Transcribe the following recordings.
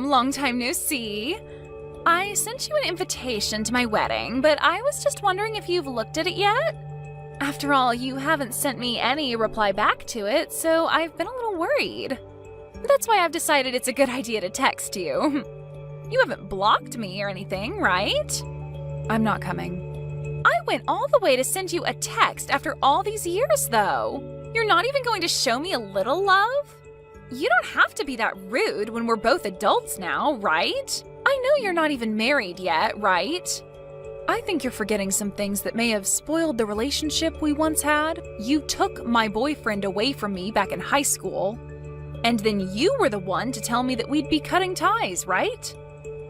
long time no see. I sent you an invitation to my wedding, but I was just wondering if you've looked at it yet? After all, you haven't sent me any reply back to it, so I've been a little worried. That's why I've decided it's a good idea to text you. You haven't blocked me or anything, right? I'm not coming. I went all the way to send you a text after all these years, though. You're not even going to show me a little love? You don't have to be that rude when we're both adults now, right? I know you're not even married yet, right? I think you're forgetting some things that may have spoiled the relationship we once had. You took my boyfriend away from me back in high school, and then you were the one to tell me that we'd be cutting ties, right?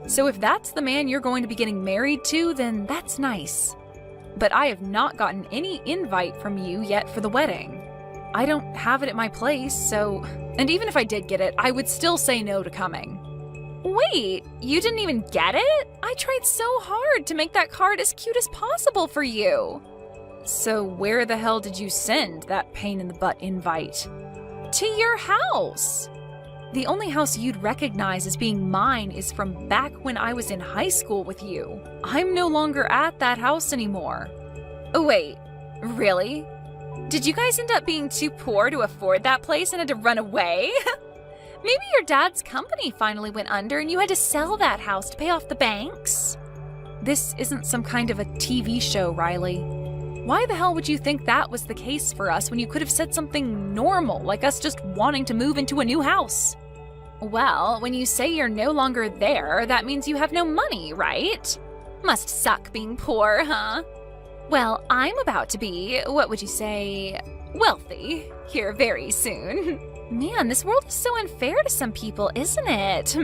So if that's the man you're going to be getting married to, then that's nice. But I have not gotten any invite from you yet for the wedding. I don't have it at my place, so... And even if I did get it, I would still say no to coming. Wait, you didn't even get it? I tried so hard to make that card as cute as possible for you. So where the hell did you send that pain-in-the-butt invite? To your house. The only house you'd recognize as being mine is from back when I was in high school with you. I'm no longer at that house anymore. Oh, wait, really? Did you guys end up being too poor to afford that place and had to run away? Maybe your dad's company finally went under and you had to sell that house to pay off the banks? This isn't some kind of a TV show, Riley. Why the hell would you think that was the case for us when you could have said something normal, like us just wanting to move into a new house? Well, when you say you're no longer there, that means you have no money, right? Must suck being poor, huh? Well, I'm about to be, what would you say, wealthy here very soon. Man, this world is so unfair to some people, isn't it?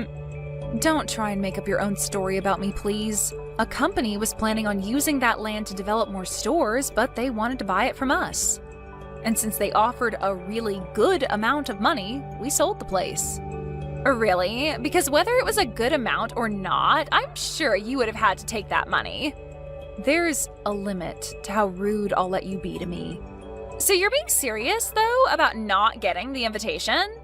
Don't try and make up your own story about me, please. A company was planning on using that land to develop more stores, but they wanted to buy it from us. And since they offered a really good amount of money, we sold the place. Really? Because whether it was a good amount or not, I'm sure you would have had to take that money. There's a limit to how rude I'll let you be to me. So you're being serious, though, about not getting the invitation?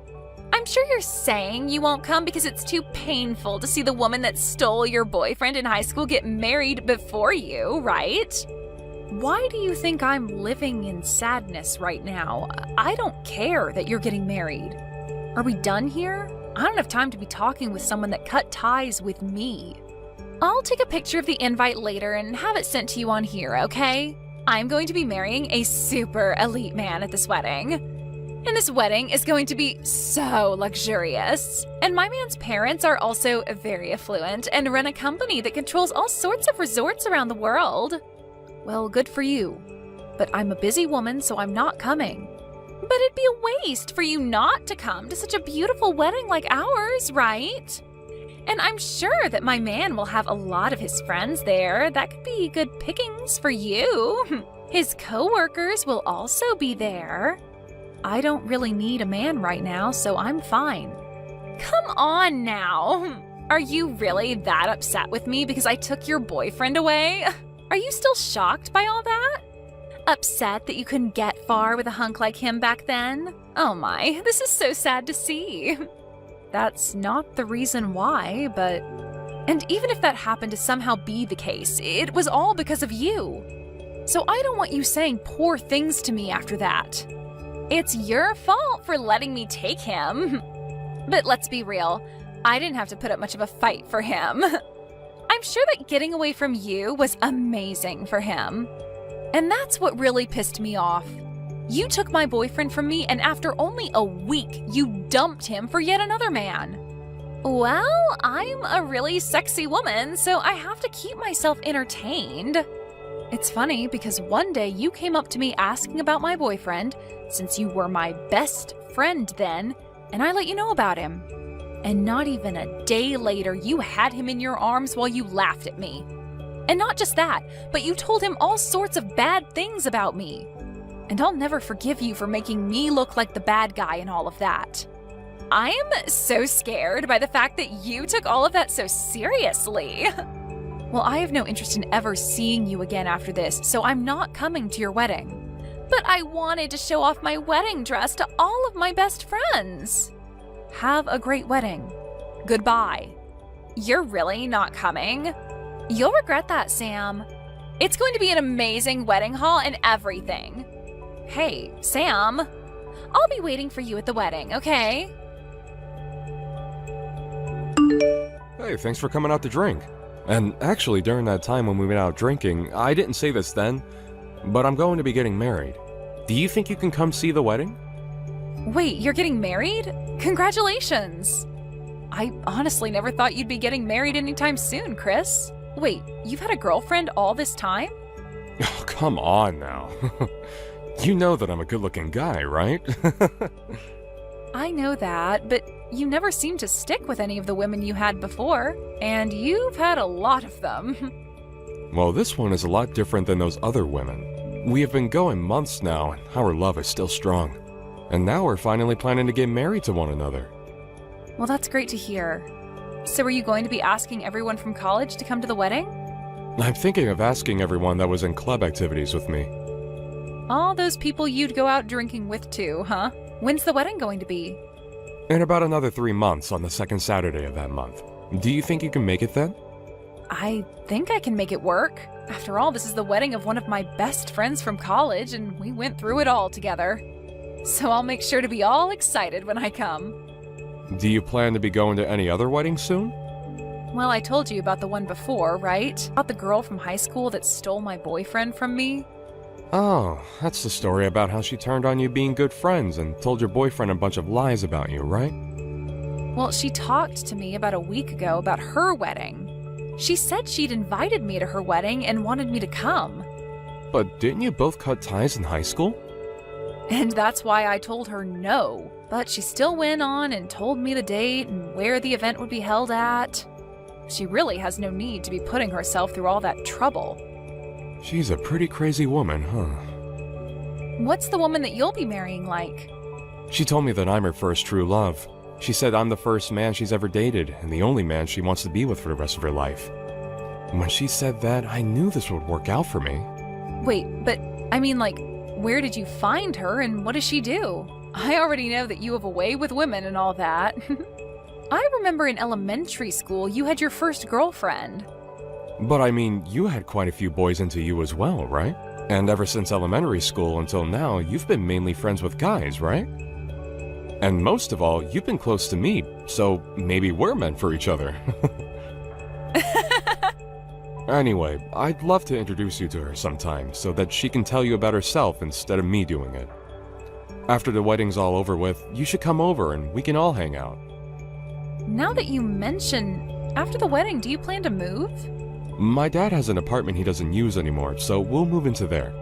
I'm sure you're saying you won't come because it's too painful to see the woman that stole your boyfriend in high school get married before you, right? Why do you think I'm living in sadness right now? I don't care that you're getting married. Are we done here? I don't have time to be talking with someone that cut ties with me. I'll take a picture of the invite later and have it sent to you on here, okay? I'm going to be marrying a super elite man at this wedding. And this wedding is going to be so luxurious. And my man's parents are also very affluent and run a company that controls all sorts of resorts around the world. Well, good for you. But I'm a busy woman, so I'm not coming. But it'd be a waste for you not to come to such a beautiful wedding like ours, right? And I'm sure that my man will have a lot of his friends there. That could be good pickings for you. His co-workers will also be there. I don't really need a man right now, so I'm fine. Come on now. Are you really that upset with me because I took your boyfriend away? Are you still shocked by all that? Upset that you couldn't get far with a hunk like him back then? Oh my, this is so sad to see. That's not the reason why, but... And even if that happened to somehow be the case, it was all because of you. So I don't want you saying poor things to me after that. It's your fault for letting me take him. But let's be real, I didn't have to put up much of a fight for him. I'm sure that getting away from you was amazing for him. And that's what really pissed me off. You took my boyfriend from me, and after only a week, you dumped him for yet another man. Well, I'm a really sexy woman, so I have to keep myself entertained. It's funny because one day you came up to me asking about my boyfriend, since you were my best friend then, and I let you know about him. And not even a day later, you had him in your arms while you laughed at me. And not just that, but you told him all sorts of bad things about me. And I'll never forgive you for making me look like the bad guy in all of that. I'm so scared by the fact that you took all of that so seriously. Well, I have no interest in ever seeing you again after this, so I'm not coming to your wedding. But I wanted to show off my wedding dress to all of my best friends. Have a great wedding. Goodbye. You're really not coming? You'll regret that, Sam. It's going to be an amazing wedding hall and everything. Hey, Sam, I'll be waiting for you at the wedding, okay? Hey, thanks for coming out to drink. And actually, during that time when we went out drinking, I didn't say this then, but I'm going to be getting married. Do you think you can come see the wedding? Wait, you're getting married? Congratulations! I honestly never thought you'd be getting married anytime soon, Chris. Wait, you've had a girlfriend all this time? Oh, come on now. You know that I'm a good-looking guy, right? I know that, but you never seemed to stick with any of the women you had before, and you've had a lot of them. Well, this one is a lot different than those other women. We have been going months now, and our love is still strong. And now we're finally planning to get married to one another. Well, that's great to hear. So are you going to be asking everyone from college to come to the wedding? I'm thinking of asking everyone that was in club activities with me. All those people you'd go out drinking with too, huh? When's the wedding going to be? In about another 3 months on the second Saturday of that month. Do you think you can make it then? I think I can make it work. After all, this is the wedding of one of my best friends from college, and we went through it all together. So I'll make sure to be all excited when I come. Do you plan to be going to any other weddings soon? Well, I told you about the one before, right? About the girl from high school that stole my boyfriend from me? Oh, that's the story about how she turned on you being good friends and told your boyfriend a bunch of lies about you, right? Well, she talked to me about a week ago about her wedding. She said she'd invited me to her wedding and wanted me to come. But didn't you both cut ties in high school? And that's why I told her no. But she still went on and told me the date and where the event would be held at. She really has no need to be putting herself through all that trouble. She's a pretty crazy woman, huh? What's the woman that you'll be marrying like? She told me that I'm her first true love. She said I'm the first man she's ever dated and the only man she wants to be with for the rest of her life. When she said that, I knew this would work out for me. Wait, but I mean, like, where did you find her and what does she do? I already know that you have a way with women and all that. I remember in elementary school you had your first girlfriend. But I mean, you had quite a few boys into you as well, right? And ever since elementary school until now, you've been mainly friends with guys, right? And most of all, you've been close to me, so maybe we're meant for each other. Anyway, I'd love to introduce you to her sometime so that she can tell you about herself instead of me doing it. After the wedding's all over with, you should come over and we can all hang out. Now that you mention, after the wedding, do you plan to move? My dad has an apartment he doesn't use anymore, so we'll move into there.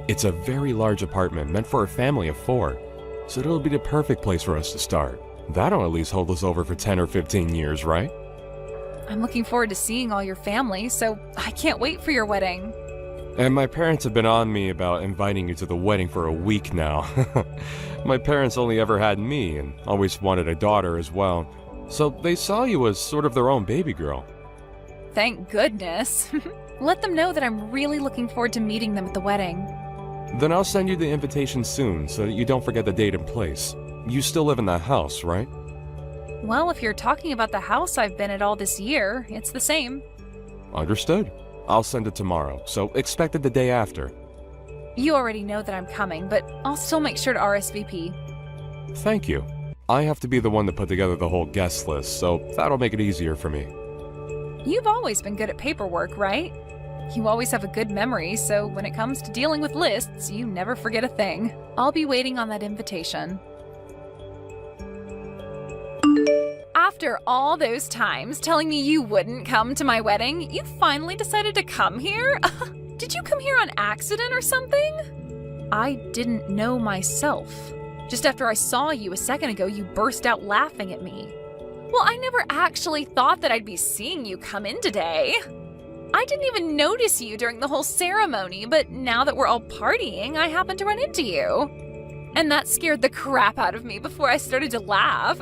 It's a very large apartment meant for a family of 4, so it'll be the perfect place for us to start. That'll at least hold us over for 10 or 15 years, right? I'm looking forward to seeing all your family, so I can't wait for your wedding. And my parents have been on me about inviting you to the wedding for a week now. My parents only ever had me and always wanted a daughter as well, so they saw you as sort of their own baby girl. Thank goodness. Let them know that I'm really looking forward to meeting them at the wedding. Then I'll send you the invitation soon so that you don't forget the date and place. You still live in that house, right? Well, if you're talking about the house I've been at all this year, it's the same. Understood. I'll send it tomorrow, so expect it the day after. You already know that I'm coming, but I'll still make sure to RSVP. Thank you. I have to be the one to put together the whole guest list, so that'll make it easier for me. You've always been good at paperwork, right? You always have a good memory, so when it comes to dealing with lists, you never forget a thing. I'll be waiting on that invitation. After all those times telling me you wouldn't come to my wedding, you finally decided to come here? Did you come here on accident or something? I didn't know myself. Just after I saw you a second ago, you burst out laughing at me. Well, I never actually thought that I'd be seeing you come in today. I didn't even notice you during the whole ceremony, but now that we're all partying, I happened to run into you. And that scared the crap out of me before I started to laugh.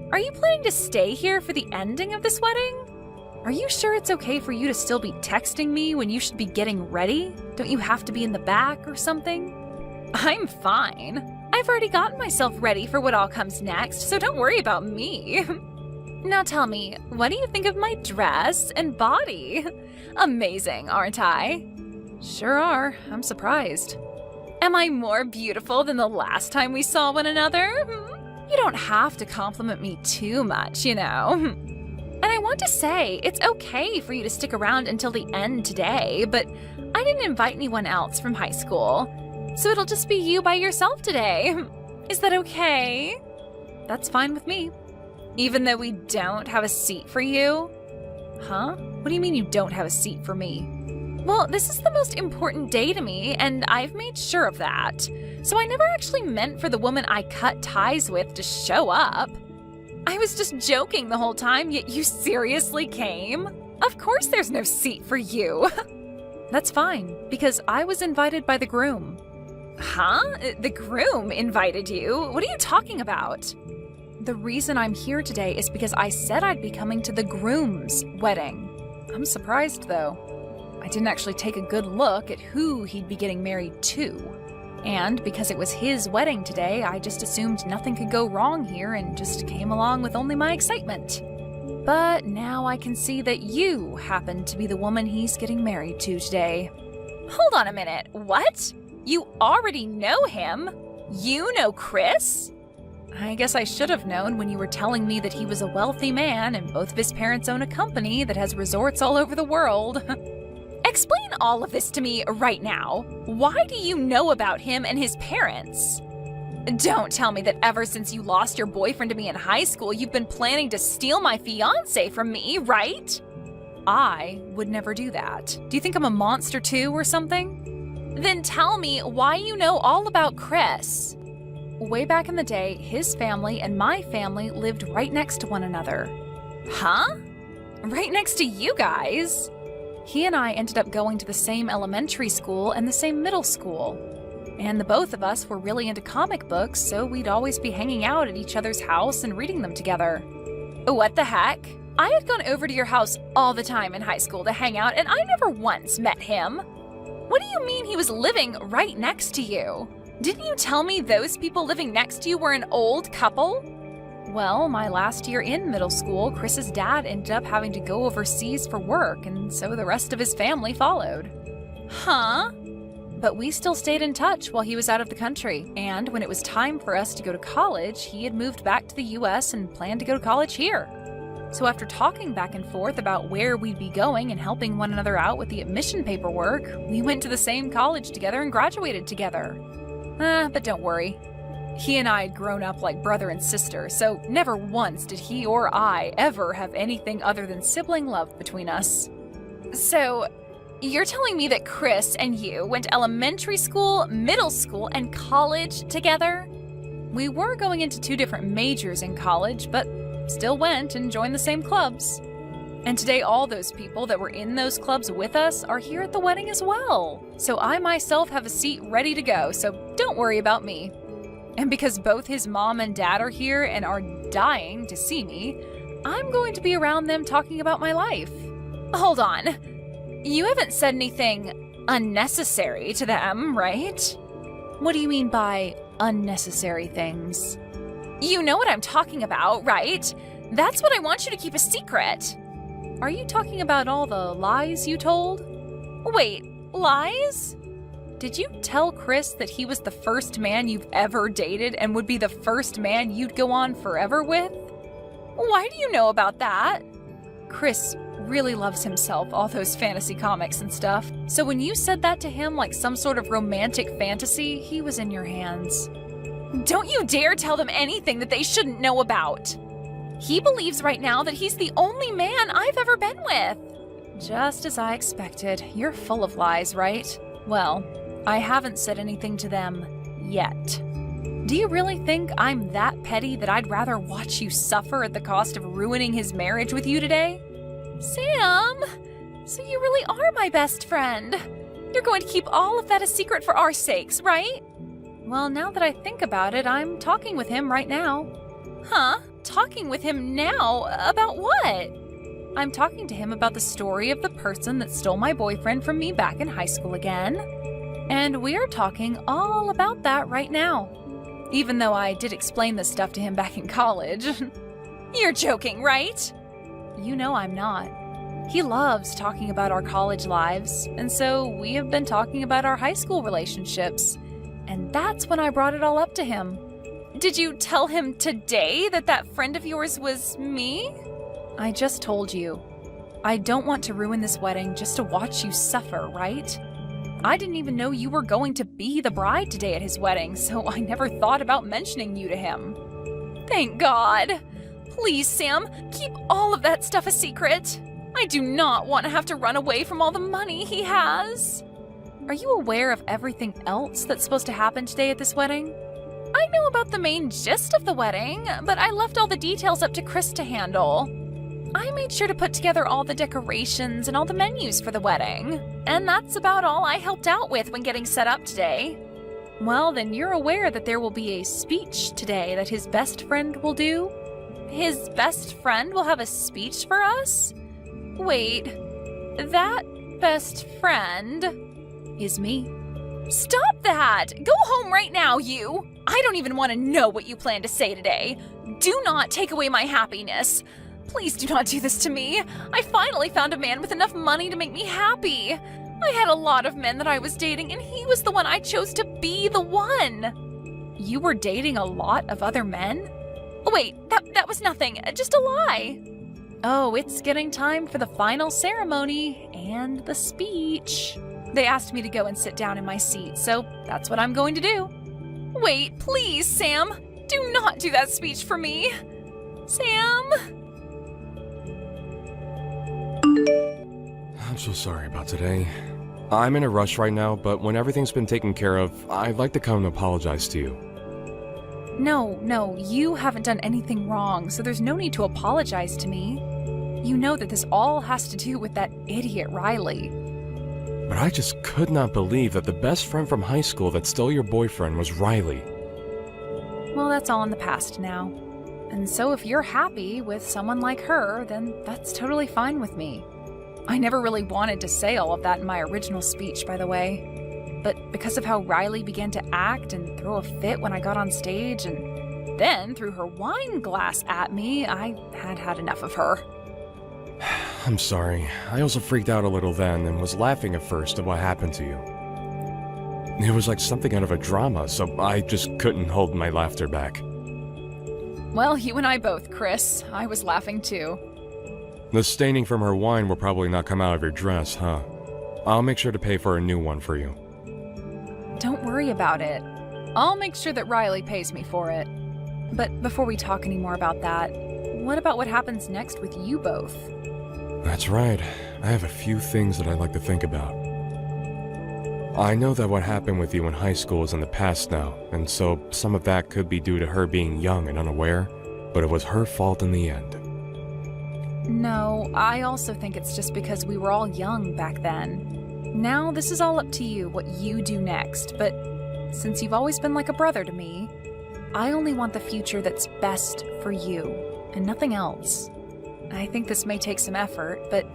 Are you planning to stay here for the ending of this wedding? Are you sure it's okay for you to still be texting me when you should be getting ready? Don't you have to be in the back or something? I'm fine. I've already gotten myself ready for what all comes next, so don't worry about me. Now tell me, what do you think of my dress and body? Amazing, aren't I? Sure are. I'm surprised. Am I more beautiful than the last time we saw one another? You don't have to compliment me too much, you know. And I want to say, it's okay for you to stick around until the end today, but I didn't invite anyone else from high school, so it'll just be you by yourself today. Is that okay? That's fine with me. Even though we don't have a seat for you? Huh? What do you mean you don't have a seat for me? Well, this is the most important day to me, and I've made sure of that. So I never actually meant for the woman I cut ties with to show up. I was just joking the whole time, yet you seriously came? Of course there's no seat for you. That's fine, because I was invited by the groom. Huh? The groom invited you? What are you talking about? The reason I'm here today is because I said I'd be coming to the groom's wedding. I'm surprised, though. I didn't actually take a good look at who he'd be getting married to. And because it was his wedding today, I just assumed nothing could go wrong here and just came along with only my excitement. But now I can see that you happen to be the woman he's getting married to today. Hold on a minute, what? You already know him? You know Chris? I guess I should have known when you were telling me that he was a wealthy man and both of his parents own a company that has resorts all over the world. Explain all of this to me right now. Why do you know about him and his parents? Don't tell me that ever since you lost your boyfriend to me in high school, you've been planning to steal my fiancé from me, right? I would never do that. Do you think I'm a monster too or something? Then tell me why you know all about Chris. Way back in the day, his family and my family lived right next to one another. Huh? Right next to you guys? He and I ended up going to the same elementary school and the same middle school. And the both of us were really into comic books, so we'd always be hanging out at each other's house and reading them together. What the heck? I had gone over to your house all the time in high school to hang out, and I never once met him. What do you mean he was living right next to you? Didn't you tell me those people living next to you were an old couple? Well, my last year in middle school, Chris's dad ended up having to go overseas for work, and so the rest of his family followed. Huh? But we still stayed in touch while he was out of the country, and when it was time for us to go to college, he had moved back to the US and planned to go to college here. So after talking back and forth about where we'd be going and helping one another out with the admission paperwork, we went to the same college together and graduated together. But don't worry. He and I had grown up like brother and sister, so never once did he or I ever have anything other than sibling love between us. So, you're telling me that Chris and you went to elementary school, middle school, and college together? We were going into 2 different majors in college, but still went and joined the same clubs. And today all those people that were in those clubs with us are here at the wedding as well. So I myself have a seat ready to go, so don't worry about me. And because both his mom and dad are here and are dying to see me, I'm going to be around them talking about my life. Hold on. You haven't said anything unnecessary to them, right? What do you mean by unnecessary things? You know what I'm talking about, right? That's what I want you to keep a secret. Are you talking about all the lies you told? Wait, lies? Did you tell Chris that he was the first man you've ever dated and would be the first man you'd go on forever with? Why do you know about that? Chris really loves himself, all those fantasy comics and stuff. So when you said that to him like some sort of romantic fantasy, he was in your hands. Don't you dare tell them anything that they shouldn't know about. He believes right now that he's the only man I've ever been with. Just as I expected. You're full of lies, right? Well, I haven't said anything to them yet. Do you really think I'm that petty that I'd rather watch you suffer at the cost of ruining his marriage with you today? Sam! So you really are my best friend. You're going to keep all of that a secret for our sakes, right? Well, now that I think about it, I'm talking with him right now. Huh? Talking with him now? About what? I'm talking to him about the story of the person that stole my boyfriend from me back in high school again. And we're talking all about that right now. Even though I did explain this stuff to him back in college. You're joking, right? You know I'm not. He loves talking about our college lives, and so we have been talking about our high school relationships. And that's when I brought it all up to him. Did you tell him today that that friend of yours was me? I just told you. I don't want to ruin this wedding just to watch you suffer, right? I didn't even know you were going to be the bride today at his wedding, so I never thought about mentioning you to him. Thank God. Please, Sam, keep all of that stuff a secret. I do not want to have to run away from all the money he has. Are you aware of everything else that's supposed to happen today at this wedding? I know about the main gist of the wedding, but I left all the details up to Chris to handle. I made sure to put together all the decorations and all the menus for the wedding, and that's about all I helped out with when getting set up today. Well, then you're aware that there will be a speech today that his best friend will do? His best friend will have a speech for us? Wait, that best friend is me. Stop that! Go home right now, you! I don't even want to know what you plan to say today. Do not take away my happiness. Please do not do this to me. I finally found a man with enough money to make me happy. I had a lot of men that I was dating, and he was the one I chose to be the one. You were dating a lot of other men? Oh, wait, that was nothing. Just a lie. Oh, it's getting time for the final ceremony and the speech. They asked me to go and sit down in my seat, so that's what I'm going to do. Wait, please, Sam. Do not do that speech for me. Sam? I'm so sorry about today. I'm in a rush right now, but when everything's been taken care of, I'd like to come and apologize to you. No, you haven't done anything wrong, so there's no need to apologize to me. You know that this all has to do with that idiot Riley. But I just could not believe that the best friend from high school that stole your boyfriend was Riley. Well, that's all in the past now. And so if you're happy with someone like her, then that's totally fine with me. I never really wanted to say all of that in my original speech, by the way. But because of how Riley began to act and throw a fit when I got on stage, and then threw her wine glass at me, I had had enough of her. I'm sorry. I also freaked out a little then and was laughing at first at what happened to you. It was like something out of a drama, so I just couldn't hold my laughter back. Well, you and I both, Chris. I was laughing too. The staining from her wine will probably not come out of your dress, huh? I'll make sure to pay for a new one for you. Don't worry about it. I'll make sure that Riley pays me for it. But before we talk any more about that, what about what happens next with you both? That's right. I have a few things that I'd like to think about. I know that what happened with you in high school is in the past now, and so some of that could be due to her being young and unaware, but it was her fault in the end. No, I also think it's just because we were all young back then. Now this is all up to you, what you do next, but since you've always been like a brother to me, I only want the future that's best for you, and nothing else. I think this may take some effort, but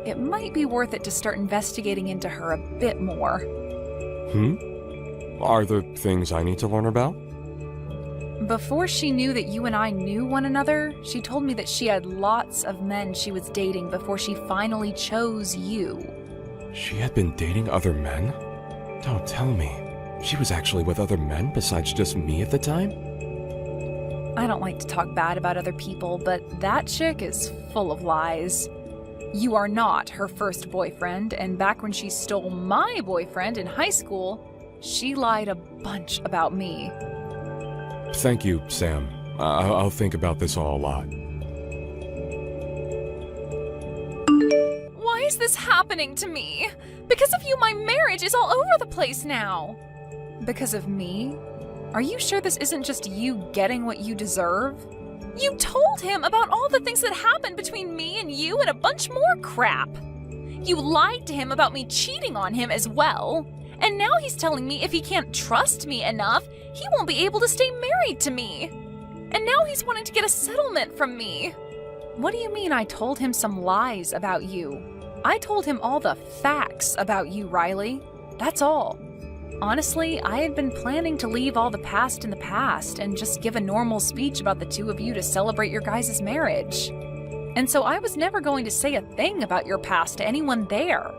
it might be worth it to start investigating into her a bit more. Are there things I need to learn about? Before she knew that you and I knew one another, she told me that she had lots of men she was dating before she finally chose you. She had been dating other men? Don't tell me. She was actually with other men besides just me at the time? I don't like to talk bad about other people, but that chick is full of lies. You are not her first boyfriend, and back when she stole my boyfriend in high school, she lied a bunch about me. Thank you, Sam. I'll think about this all a lot. Why is this happening to me? Because of you, my marriage is all over the place now. Because of me? Are you sure this isn't just you getting what you deserve? You told him about all the things that happened between me and you and a bunch more crap. You lied to him about me cheating on him as well. And now he's telling me if he can't trust me enough, he won't be able to stay married to me. And now he's wanting to get a settlement from me. What do you mean I told him some lies about you? I told him all the facts about you, Riley. That's all. Honestly, I had been planning to leave all the past in the past and just give a normal speech about the two of you to celebrate your guys' marriage. And so I was never going to say a thing about your past to anyone there.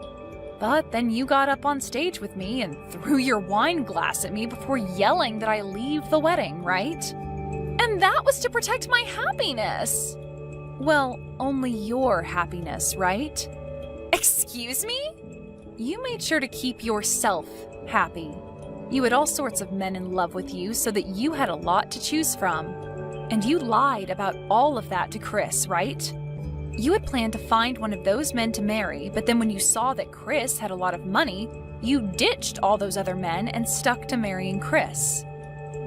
But then you got up on stage with me and threw your wine glass at me before yelling that I leave the wedding, right? And that was to protect my happiness. Well, only your happiness, right? Excuse me? You made sure to keep yourself happy. You had all sorts of men in love with you so that you had a lot to choose from. And you lied about all of that to Chris, right? You had planned to find one of those men to marry, but then when you saw that Chris had a lot of money, you ditched all those other men and stuck to marrying Chris.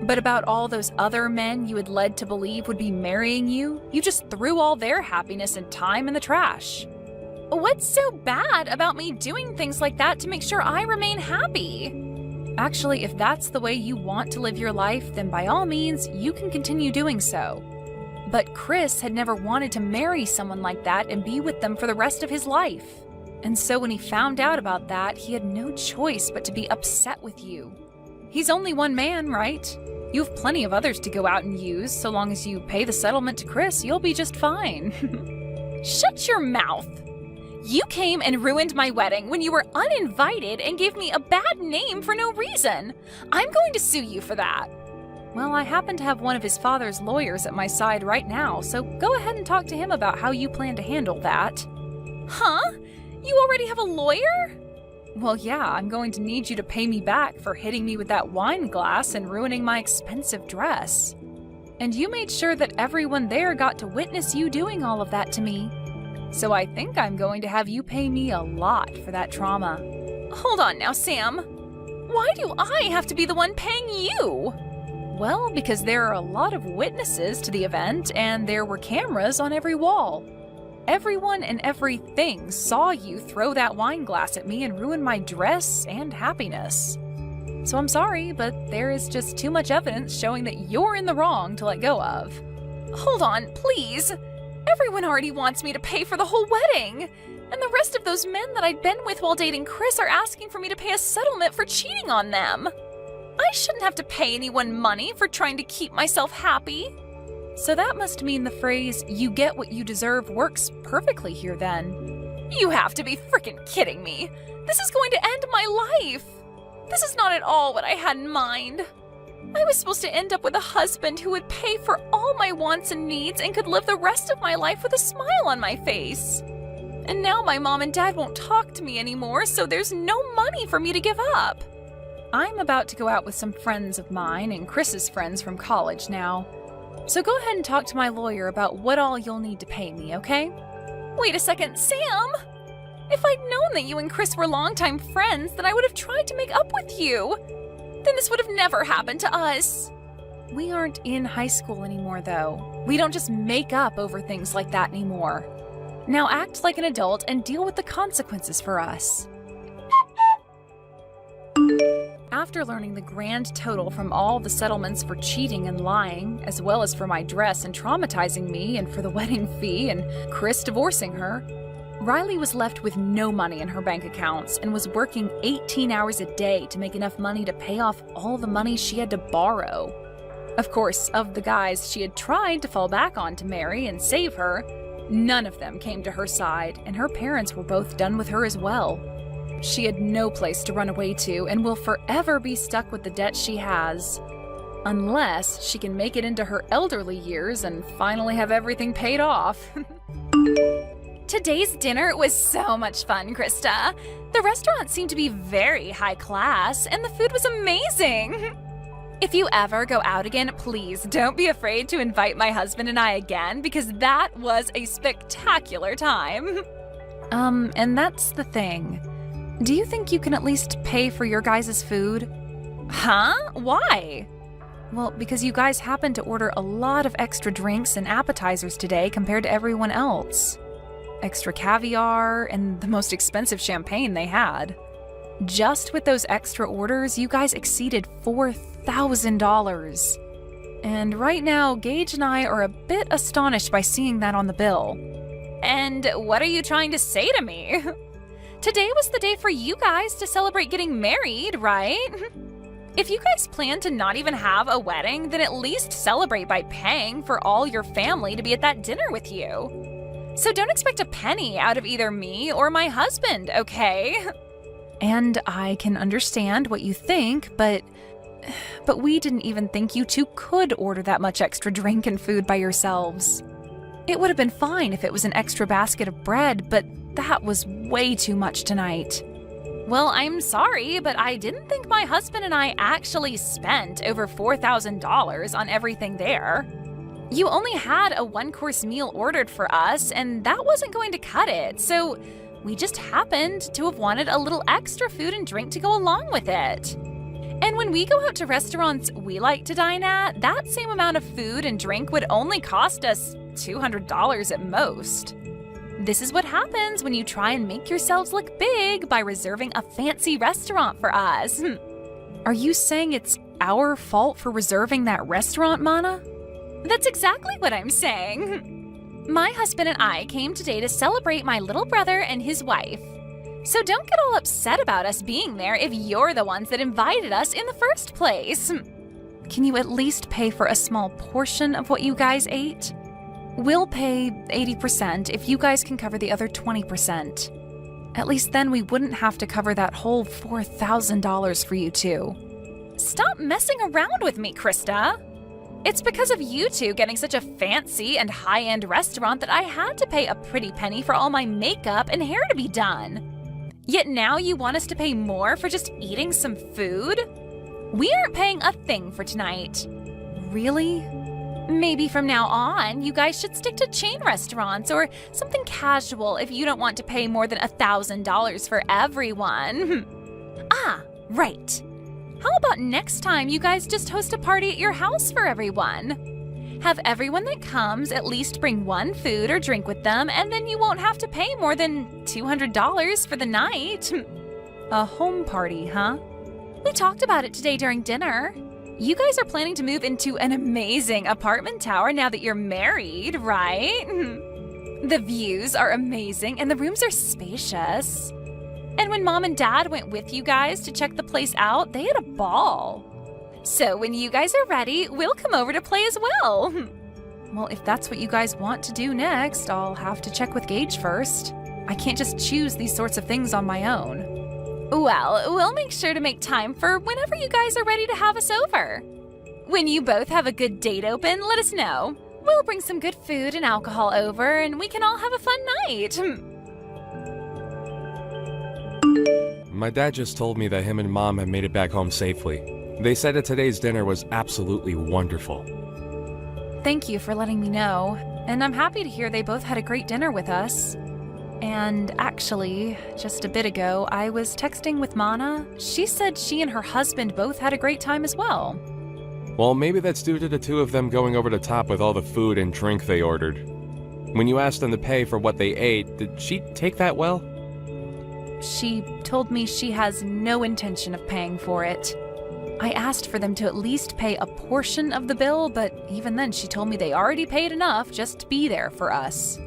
But about all those other men you had led to believe would be marrying you, you just threw all their happiness and time in the trash. What's so bad about me doing things like that to make sure I remain happy? Actually, if that's the way you want to live your life, then by all means, you can continue doing so. But Chris had never wanted to marry someone like that and be with them for the rest of his life. And so when he found out about that, he had no choice but to be upset with you. He's only one man, right? You have plenty of others to go out and use. So long as you pay the settlement to Chris, you'll be just fine. Shut your mouth! You came and ruined my wedding when you were uninvited and gave me a bad name for no reason. I'm going to sue you for that. Well, I happen to have one of his father's lawyers at my side right now, so go ahead and talk to him about how you plan to handle that. Huh? You already have a lawyer? Well, yeah, I'm going to need you to pay me back for hitting me with that wine glass and ruining my expensive dress. And you made sure that everyone there got to witness you doing all of that to me. So I think I'm going to have you pay me a lot for that trauma. Hold on now, Sam. Why do I have to be the one paying you? Well, because there are a lot of witnesses to the event, and there were cameras on every wall. Everyone and everything saw you throw that wine glass at me and ruin my dress and happiness. So I'm sorry, but there is just too much evidence showing that you're in the wrong to let go of. Hold on, please. Everyone already wants me to pay for the whole wedding. And the rest of those men that I'd been with while dating Chris are asking for me to pay a settlement for cheating on them. I shouldn't have to pay anyone money for trying to keep myself happy. So that must mean the phrase, "you get what you deserve," works perfectly here then. You have to be frickin' kidding me. This is going to end my life. This is not at all what I had in mind. I was supposed to end up with a husband who would pay for all my wants and needs and could live the rest of my life with a smile on my face. And now my mom and dad won't talk to me anymore, so there's no money for me to give up. I'm about to go out with some friends of mine and Chris's friends from college now. So go ahead and talk to my lawyer about what all you'll need to pay me, okay? Wait a second, Sam! If I'd known that you and Chris were longtime friends, then I would have tried to make up with you. Then this would have never happened to us. We aren't in high school anymore, though. We don't just make up over things like that anymore. Now act like an adult and deal with the consequences for us. After learning the grand total from all the settlements for cheating and lying, as well as for my dress and traumatizing me and for the wedding fee and Chris divorcing her, Riley was left with no money in her bank accounts and was working 18 hours a day to make enough money to pay off all the money she had to borrow. Of course, of the guys she had tried to fall back on to marry and save her, none of them came to her side, and her parents were both done with her as well. She had no place to run away to and will forever be stuck with the debt she has. Unless she can make it into her elderly years and finally have everything paid off. Today's dinner was so much fun, Krista. The restaurant seemed to be very high class, and the food was amazing. If you ever go out again, please don't be afraid to invite my husband and I again, because that was a spectacular time. And that's the thing. Do you think you can at least pay for your guys' food? Huh? Why? Well, because you guys happened to order a lot of extra drinks and appetizers today compared to everyone else. Extra caviar and the most expensive champagne they had. Just with those extra orders, you guys exceeded $4,000. And right now, Gage and I are a bit astonished by seeing that on the bill. And what are you trying to say to me? Today was the day for you guys to celebrate getting married, right? If you guys plan to not even have a wedding, then at least celebrate by paying for all your family to be at that dinner with you. So don't expect a penny out of either me or my husband, okay? And I can understand what you think, but we didn't even think you two could order that much extra drink and food by yourselves. It would have been fine if it was an extra basket of bread, but that was way too much tonight. Well, I'm sorry, but I didn't think my husband and I actually spent over $4,000 on everything there. You only had a one-course meal ordered for us, and that wasn't going to cut it, so we just happened to have wanted a little extra food and drink to go along with it. And when we go out to restaurants we like to dine at, that same amount of food and drink would only cost us $200 at most. This is what happens when you try and make yourselves look big by reserving a fancy restaurant for us. Are you saying it's our fault for reserving that restaurant, Mana? That's exactly what I'm saying. My husband and I came today to celebrate my little brother and his wife. So don't get all upset about us being there if you're the ones that invited us in the first place. Can you at least pay for a small portion of what you guys ate? We'll pay 80% if you guys can cover the other 20%. At least then we wouldn't have to cover that whole $4,000 for you two. Stop messing around with me, Krista. It's because of you two getting such a fancy and high-end restaurant that I had to pay a pretty penny for all my makeup and hair to be done. Yet now you want us to pay more for just eating some food? We aren't paying a thing for tonight. Really? Maybe from now on, you guys should stick to chain restaurants or something casual if you don't want to pay more than $1,000 for everyone. Ah, right. How about next time you guys just host a party at your house for everyone? Have everyone that comes at least bring one food or drink with them, and then you won't have to pay more than $200 for the night. A home party, huh? We talked about it today during dinner. You guys are planning to move into an amazing apartment tower now that you're married, right? The views are amazing and the rooms are spacious. And when Mom and Dad went with you guys to check the place out, they had a ball. So when you guys are ready, we'll come over to play as well. Well, if that's what you guys want to do next, I'll have to check with Gage first. I can't just choose these sorts of things on my own. Well, we'll make sure to make time for whenever you guys are ready to have us over. When you both have a good date open, let us know. We'll bring some good food and alcohol over, and we can all have a fun night. My dad just told me that him and Mom have made it back home safely. They said that today's dinner was absolutely wonderful. Thank you for letting me know, and I'm happy to hear they both had a great dinner with us. And actually, just a bit ago, I was texting with Mana. She said she and her husband both had a great time as well. Well, maybe that's due to the two of them going over the top with all the food and drink they ordered. When you asked them to pay for what they ate, did she take that well? She told me she has no intention of paying for it. I asked for them to at least pay a portion of the bill, but even then she told me they already paid enough just to be there for us.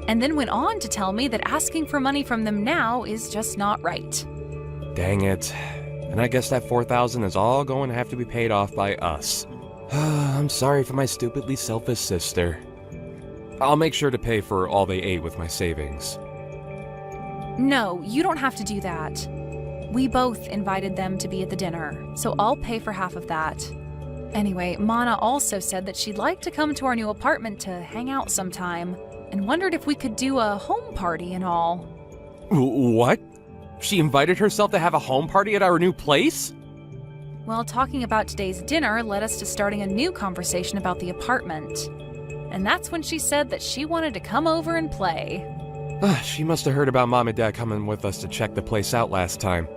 And then went on to tell me that asking for money from them now is just not right. Dang it. And I guess that $4,000 is all going to have to be paid off by us. I'm sorry for my stupidly selfish sister. I'll make sure to pay for all they ate with my savings. No, you don't have to do that. We both invited them to be at the dinner, so I'll pay for half of that. Anyway, Mana also said that she'd like to come to our new apartment to hang out sometime, and wondered if we could do a home party and all. What? She invited herself to have a home party at our new place? Well, talking about today's dinner led us to starting a new conversation about the apartment. And that's when she said that she wanted to come over and play. She must have heard about Mom and Dad coming with us to check the place out last time.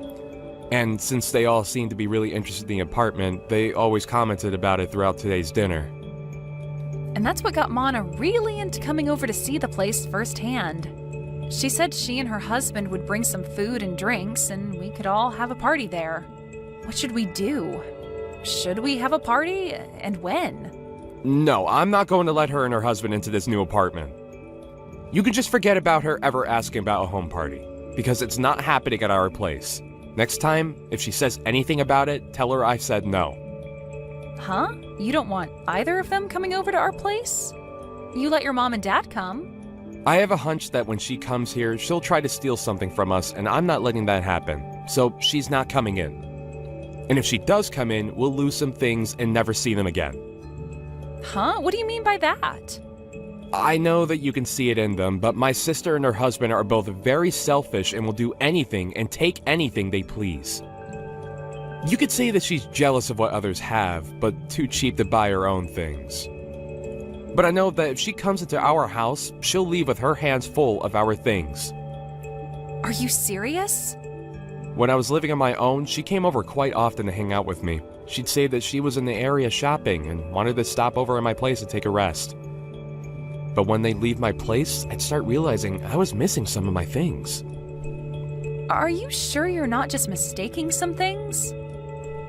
And since they all seemed to be really interested in the apartment, they always commented about it throughout today's dinner. And that's what got Mana really into coming over to see the place firsthand. She said she and her husband would bring some food and drinks, and we could all have a party there. What should we do? Should we have a party, and when? No, I'm not going to let her and her husband into this new apartment. You can just forget about her ever asking about a home party. because it's not happening at our place. Next time, if she says anything about it, tell her I said no. Huh? You don't want either of them coming over to our place? You let your mom and dad come. I have a hunch that when she comes here, she'll try to steal something from us, and I'm not letting that happen. So she's not coming in. And if she does come in, we'll lose some things and never see them again. Huh? What do you mean by that? I know that you can see it in them, but my sister and her husband are both very selfish and will do anything and take anything they please. You could say that she's jealous of what others have, but too cheap to buy her own things. But I know that if she comes into our house, she'll leave with her hands full of our things. Are you serious? When I was living on my own, she came over quite often to hang out with me. She'd say that she was in the area shopping and wanted to stop over at my place to take a rest. But when they'd leave my place, I'd start realizing I was missing some of my things. Are you sure you're not just mistaking some things?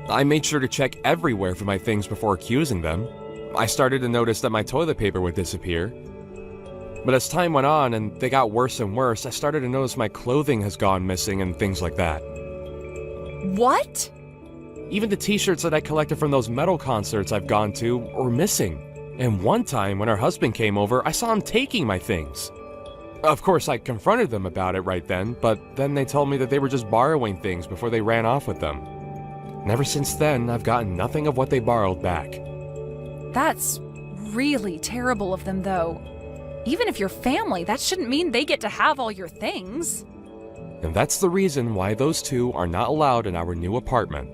I made sure to check everywhere for my things before accusing them. I started to notice that my toilet paper would disappear. But as time went on and they got worse and worse, I started to notice my clothing has gone missing and things like that. What? Even the t-shirts that I collected from those metal concerts I've gone to were missing. And one time when her husband came over, I saw him taking my things. Of course, I confronted them about it right then, but then they told me that they were just borrowing things before they ran off with them. And ever since then, I've gotten nothing of what they borrowed back. That's really terrible of them, though. Even if you're family, that shouldn't mean they get to have all your things. And that's the reason why those two are not allowed in our new apartment.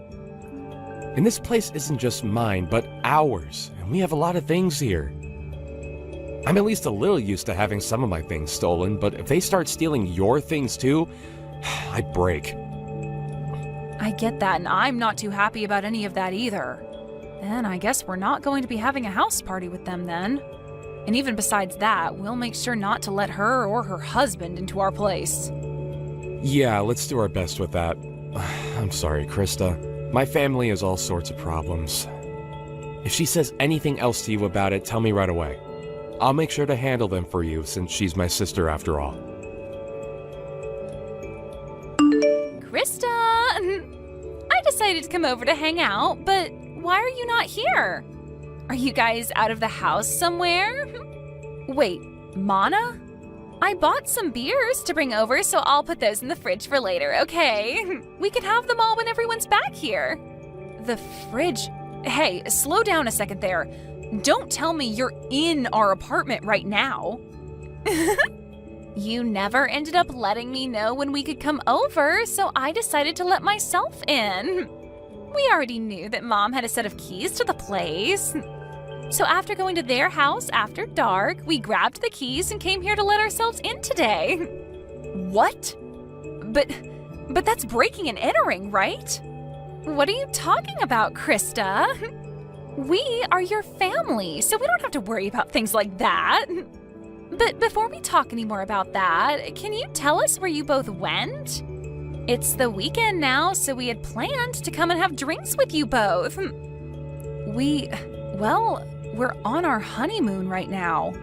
And this place isn't just mine, but ours, and we have a lot of things here. I'm at least a little used to having some of my things stolen, but if they start stealing your things too, I'd break. I get that, and I'm not too happy about any of that either. Then I guess we're not going to be having a house party with them then. And even besides that, we'll make sure not to let her or her husband into our place. Yeah, let's do our best with that. I'm sorry, Krista. My family has all sorts of problems. If she says anything else to you about it, tell me right away. I'll make sure to handle them for you since she's my sister after all. Krista! I decided to come over to hang out, but why are you not here? Are you guys out of the house somewhere? Wait, Mana? I bought some beers to bring over, so I'll put those in the fridge for later, okay? We can have them all when everyone's back here. The fridge? Hey, slow down a second there. Don't tell me you're in our apartment right now. You never ended up letting me know when we could come over, so I decided to let myself in. We already knew that Mom had a set of keys to the place. So after going to their house after dark, we grabbed the keys and came here to let ourselves in today. What? But that's breaking and entering, right? What are you talking about, Krista? We are your family, so we don't have to worry about things like that. But before we talk any more about that, can you tell us where you both went? It's the weekend now, so we had planned to come and have drinks with you both. We're on our honeymoon right now.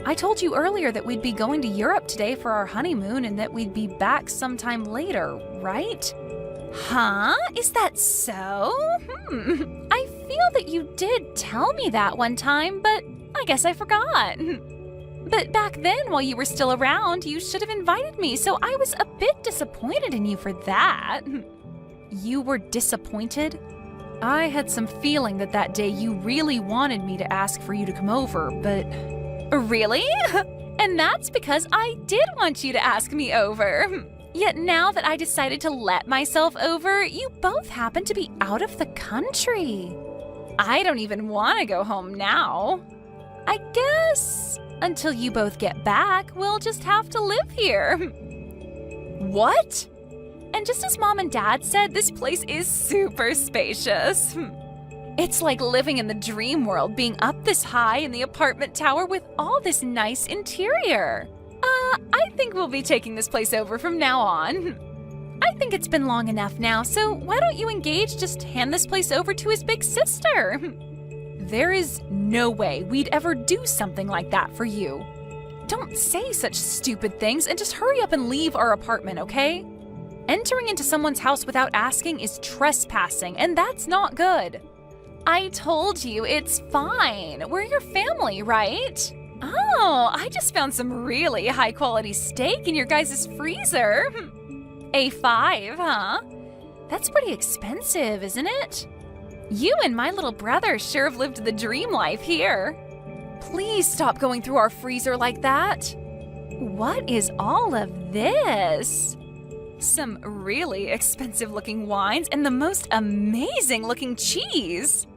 I told you earlier that we'd be going to Europe today for our honeymoon and that we'd be back sometime later, right? Huh? Is that so? I feel that you did tell me that one time, but I guess I forgot. But back then, while you were still around, you should have invited me, so I was a bit disappointed in you for that. You were disappointed? I had some feeling that day you really wanted me to ask for you to come over, but... Really? And that's because I did want you to ask me over. Yet now that I decided to let myself over, you both happen to be out of the country. I don't even want to go home now. I guess until you both get back, we'll just have to live here. What? And just as Mom and Dad said, this place is super spacious. It's like living in the dream world, being up this high in the apartment tower with all this nice interior. I think we'll be taking this place over from now on. I think it's been long enough now, so why don't you engage just hand this place over to his big sister? There is no way we'd ever do something like that for you. Don't say such stupid things and just hurry up and leave our apartment, okay? Entering into someone's house without asking is trespassing, and that's not good. I told you, it's fine. We're your family, right? Oh, I just found some really high-quality steak in your guys' freezer. A5, huh? That's pretty expensive, isn't it? You and my little brother sure have lived the dream life here. Please stop going through our freezer like that. What is all of this? Some really expensive-looking wines and the most amazing-looking cheese.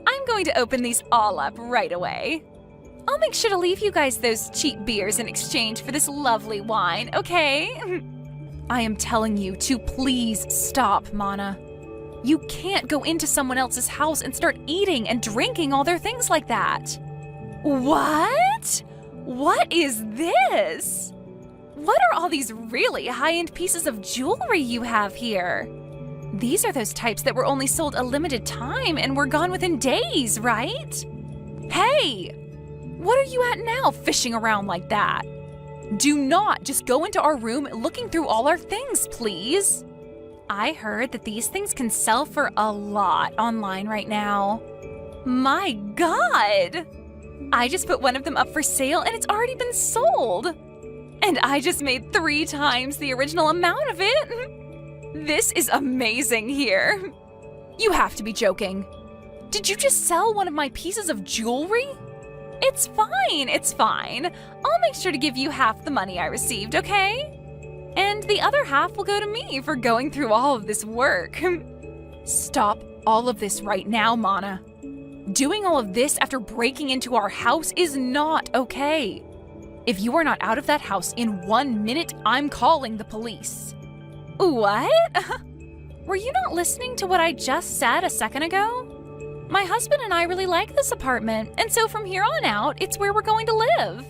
I'm going to open these all up right away. I'll make sure to leave you guys those cheap beers in exchange for this lovely wine, okay? I am telling you to please stop, Mana. You can't go into someone else's house and start eating and drinking all their things like that. What? What is this? What are all these really high-end pieces of jewelry you have here? These are those types that were only sold a limited time and were gone within days, right? Hey! What are you at now, fishing around like that? Do not just go into our room looking through all our things, please. I heard that these things can sell for a lot online right now. My God! I just put one of them up for sale and it's already been sold. And I just made 3 times the original amount of it. This is amazing here. You have to be joking. Did you just sell one of my pieces of jewelry? It's fine, it's fine. I'll make sure to give you half the money I received, okay? And the other half will go to me for going through all of this work. Stop all of this right now, Mana. Doing all of this after breaking into our house is not okay. If you are not out of that house in 1 minute, I'm calling the police. What? Were you not listening to what I just said a second ago? My husband and I really like this apartment, and so from here on out, it's where we're going to live.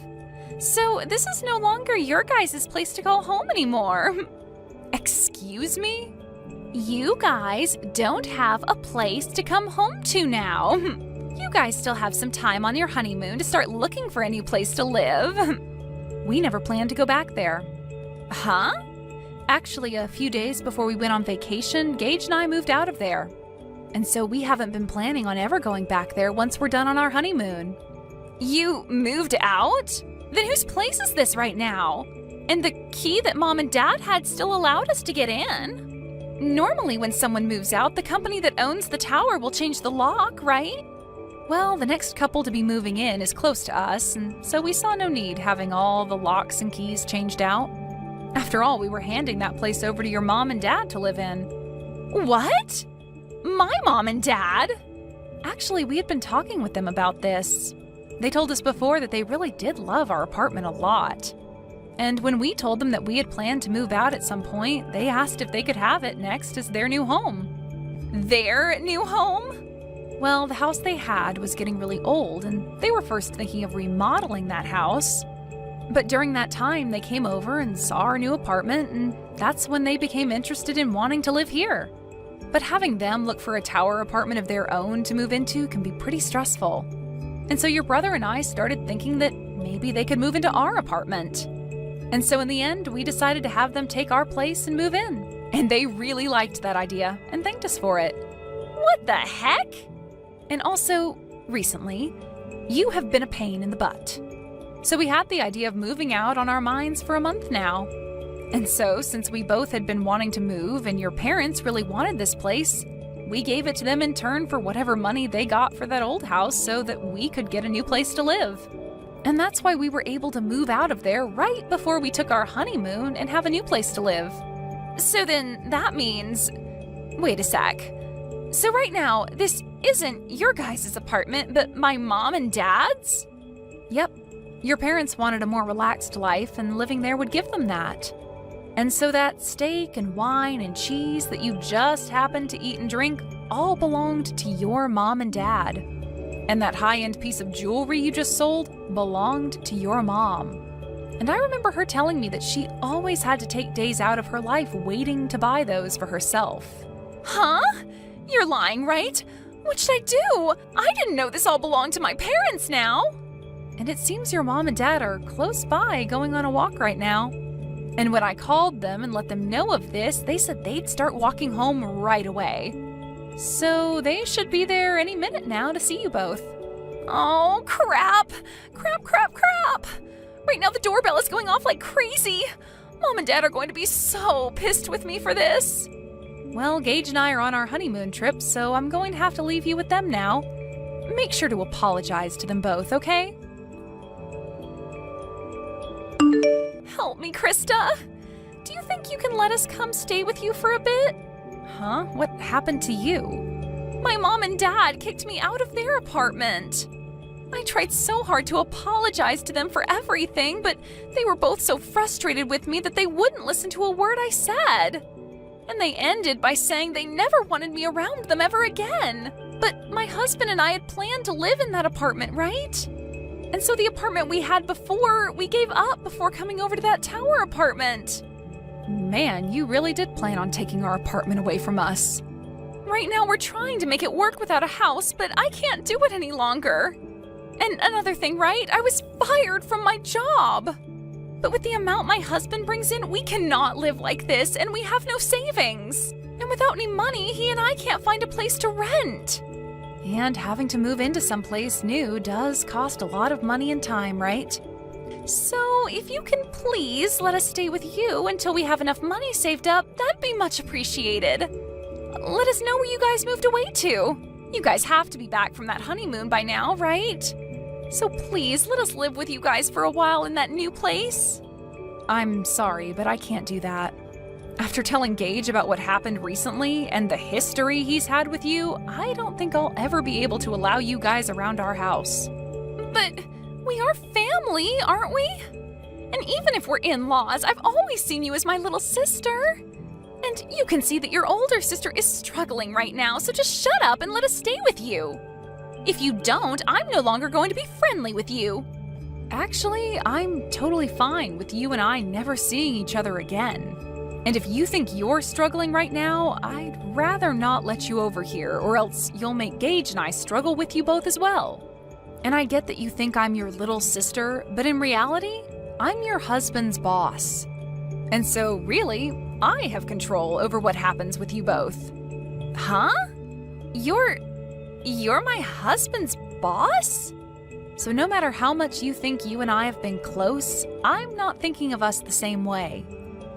So this is no longer your guys' place to go home anymore. Excuse me? You guys don't have a place to come home to now. You guys still have some time on your honeymoon to start looking for a new place to live. We never planned to go back there. Huh? Actually, a few days before we went on vacation, Gage and I moved out of there. And so we haven't been planning on ever going back there once we're done on our honeymoon. You moved out? Then whose place is this right now? And the key that Mom and Dad had still allowed us to get in. Normally when someone moves out, the company that owns the tower will change the lock, right? Well, the next couple to be moving in is close to us, and so we saw no need having all the locks and keys changed out. After all, we were handing that place over to your mom and dad to live in. What? My mom and dad? Actually, we had been talking with them about this. They told us before that they really did love our apartment a lot. And when we told them that we had planned to move out at some point, they asked if they could have it next as their new home. Their new home? Well, the house they had was getting really old, and they were first thinking of remodeling that house. But during that time, they came over and saw our new apartment, and that's when they became interested in wanting to live here. But having them look for a tower apartment of their own to move into can be pretty stressful. And so your brother and I started thinking that maybe they could move into our apartment. And so in the end, we decided to have them take our place and move in. And they really liked that idea and thanked us for it. What the heck? And also, recently, you have been a pain in the butt. So we had the idea of moving out on our minds for a month now. And so, since we both had been wanting to move and your parents really wanted this place, we gave it to them in turn for whatever money they got for that old house so that we could get a new place to live. And that's why we were able to move out of there right before we took our honeymoon and have a new place to live. So then that means... Wait a sec. So right now, this isn't your guys' apartment, but my mom and dad's? Yep. Your parents wanted a more relaxed life, and living there would give them that. And so that steak and wine and cheese that you just happened to eat and drink all belonged to your mom and dad. And that high-end piece of jewelry you just sold belonged to your mom. And I remember her telling me that she always had to take days out of her life waiting to buy those for herself. Huh? You're lying, right? What should I do? I didn't know this all belonged to my parents now. And it seems your mom and dad are close by going on a walk right now. And when I called them and let them know of this, they said they'd start walking home right away. So they should be there any minute now to see you both. Oh, crap! Crap, crap, crap! Right now the doorbell is going off like crazy. Mom and Dad are going to be so pissed with me for this. Well, Gage and I are on our honeymoon trip, so I'm going to have to leave you with them now. Make sure to apologize to them both, okay? Help me, Krista. Do you think you can let us come stay with you for a bit? Huh? What happened to you? My mom and dad kicked me out of their apartment. I tried so hard to apologize to them for everything, but they were both so frustrated with me that they wouldn't listen to a word I said. And they ended by saying they never wanted me around them ever again. But my husband and I had planned to live in that apartment, right? And so the apartment we had before, we gave up before coming over to that tower apartment. Man, you really did plan on taking our apartment away from us. Right now we're trying to make it work without a house, but I can't do it any longer. And another thing, right? I was fired from my job. But with the amount my husband brings in, we cannot live like this, and we have no savings. And without any money, he and I can't find a place to rent. And having to move into someplace new does cost a lot of money and time, right? So if you can please let us stay with you until we have enough money saved up, that'd be much appreciated. Let us know where you guys moved away to. You guys have to be back from that honeymoon by now, right? So please let us live with you guys for a while in that new place. I'm sorry, but I can't do that. After telling Gage about what happened recently and the history he's had with you, I don't think I'll ever be able to allow you guys around our house. But we are family, aren't we? And even if we're in-laws, I've always seen you as my little sister. And you can see that your older sister is struggling right now, so just shut up and let us stay with you. If you don't, I'm no longer going to be friendly with you. Actually, I'm totally fine with you and I never seeing each other again. And if you think you're struggling right now, I'd rather not let you over here, or else you'll make Gage and I struggle with you both as well. And I get that you think I'm your little sister, but in reality, I'm your husband's boss. And so, really, I have control over what happens with you both. Huh? You're my husband's boss? So no matter how much you think you and I have been close, I'm not thinking of us the same way.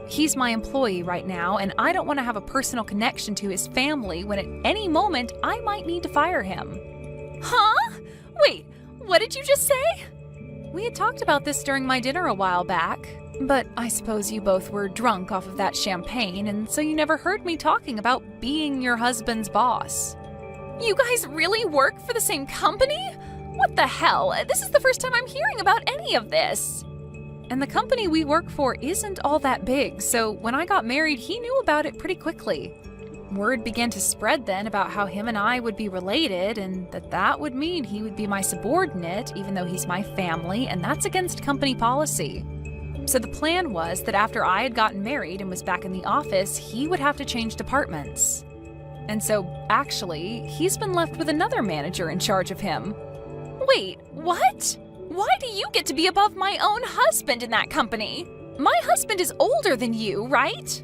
He's my employee right now, and I don't want to have a personal connection to his family when at any moment I might need to fire him. Huh? Wait, what did you just say? We had talked about this during my dinner a while back, but I suppose you both were drunk off of that champagne, and so you never heard me talking about being your husband's boss. You guys really work for the same company? What the hell? This is the first time I'm hearing about any of this. And the company we work for isn't all that big, so when I got married, he knew about it pretty quickly. Word began to spread then about how him and I would be related, and that would mean he would be my subordinate, even though he's my family, and that's against company policy. So the plan was that after I had gotten married and was back in the office, he would have to change departments. And so, actually, he's been left with another manager in charge of him. Wait, what? Why do you get to be above my own husband in that company? My husband is older than you, right?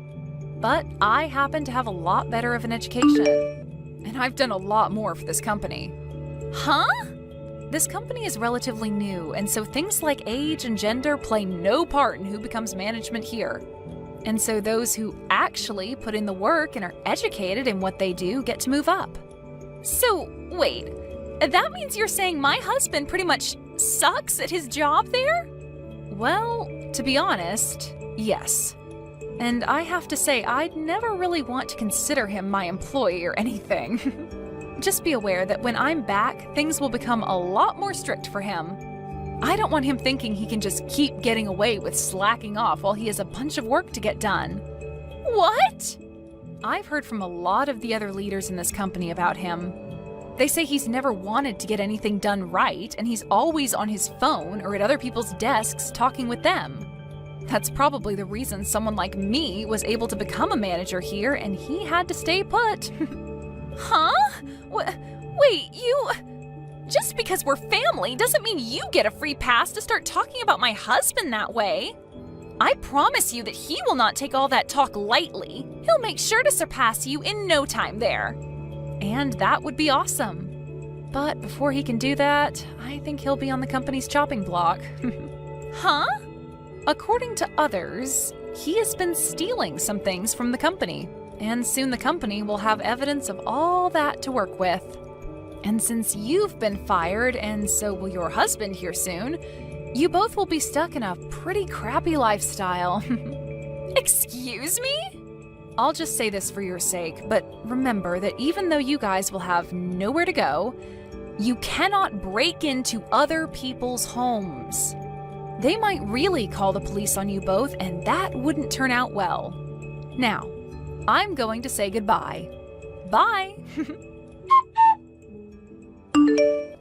But I happen to have a lot better of an education. And I've done a lot more for this company. Huh? This company is relatively new, and so things like age and gender play no part in who becomes management here. And so those who actually put in the work and are educated in what they do get to move up. So, wait, that means you're saying my husband pretty much sucks at his job there? Well, to be honest, yes. And I have to say, I'd never really want to consider him my employee or anything. Just be aware that when I'm back, things will become a lot more strict for him. I don't want him thinking he can just keep getting away with slacking off while he has a bunch of work to get done. What? I've heard from a lot of the other leaders in this company about him. They say he's never wanted to get anything done right, and he's always on his phone or at other people's desks talking with them. That's probably the reason someone like me was able to become a manager here, and he had to stay put. Huh? Wait, Just because we're family doesn't mean you get a free pass to start talking about my husband that way. I promise you that he will not take all that talk lightly. He'll make sure to surpass you in no time there. And that would be awesome. But before he can do that, I think he'll be on the company's chopping block. Huh? According to others, he has been stealing some things from the company, and soon the company will have evidence of all that to work with. And since you've been fired, and so will your husband here soon, you both will be stuck in a pretty crappy lifestyle. Excuse me? I'll just say this for your sake, but remember that even though you guys will have nowhere to go, you cannot break into other people's homes. They might really call the police on you both, and that wouldn't turn out well. Now, I'm going to say goodbye. Bye!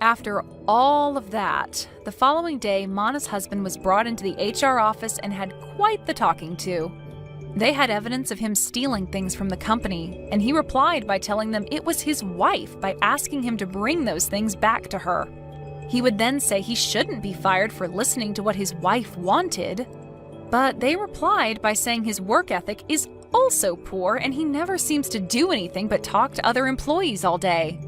After all of that, the following day, Mana's husband was brought into the HR office and had quite the talking to. They had evidence of him stealing things from the company, and he replied by telling them it was his wife by asking him to bring those things back to her. He would then say he shouldn't be fired for listening to what his wife wanted, but they replied by saying his work ethic is also poor and he never seems to do anything but talk to other employees all day.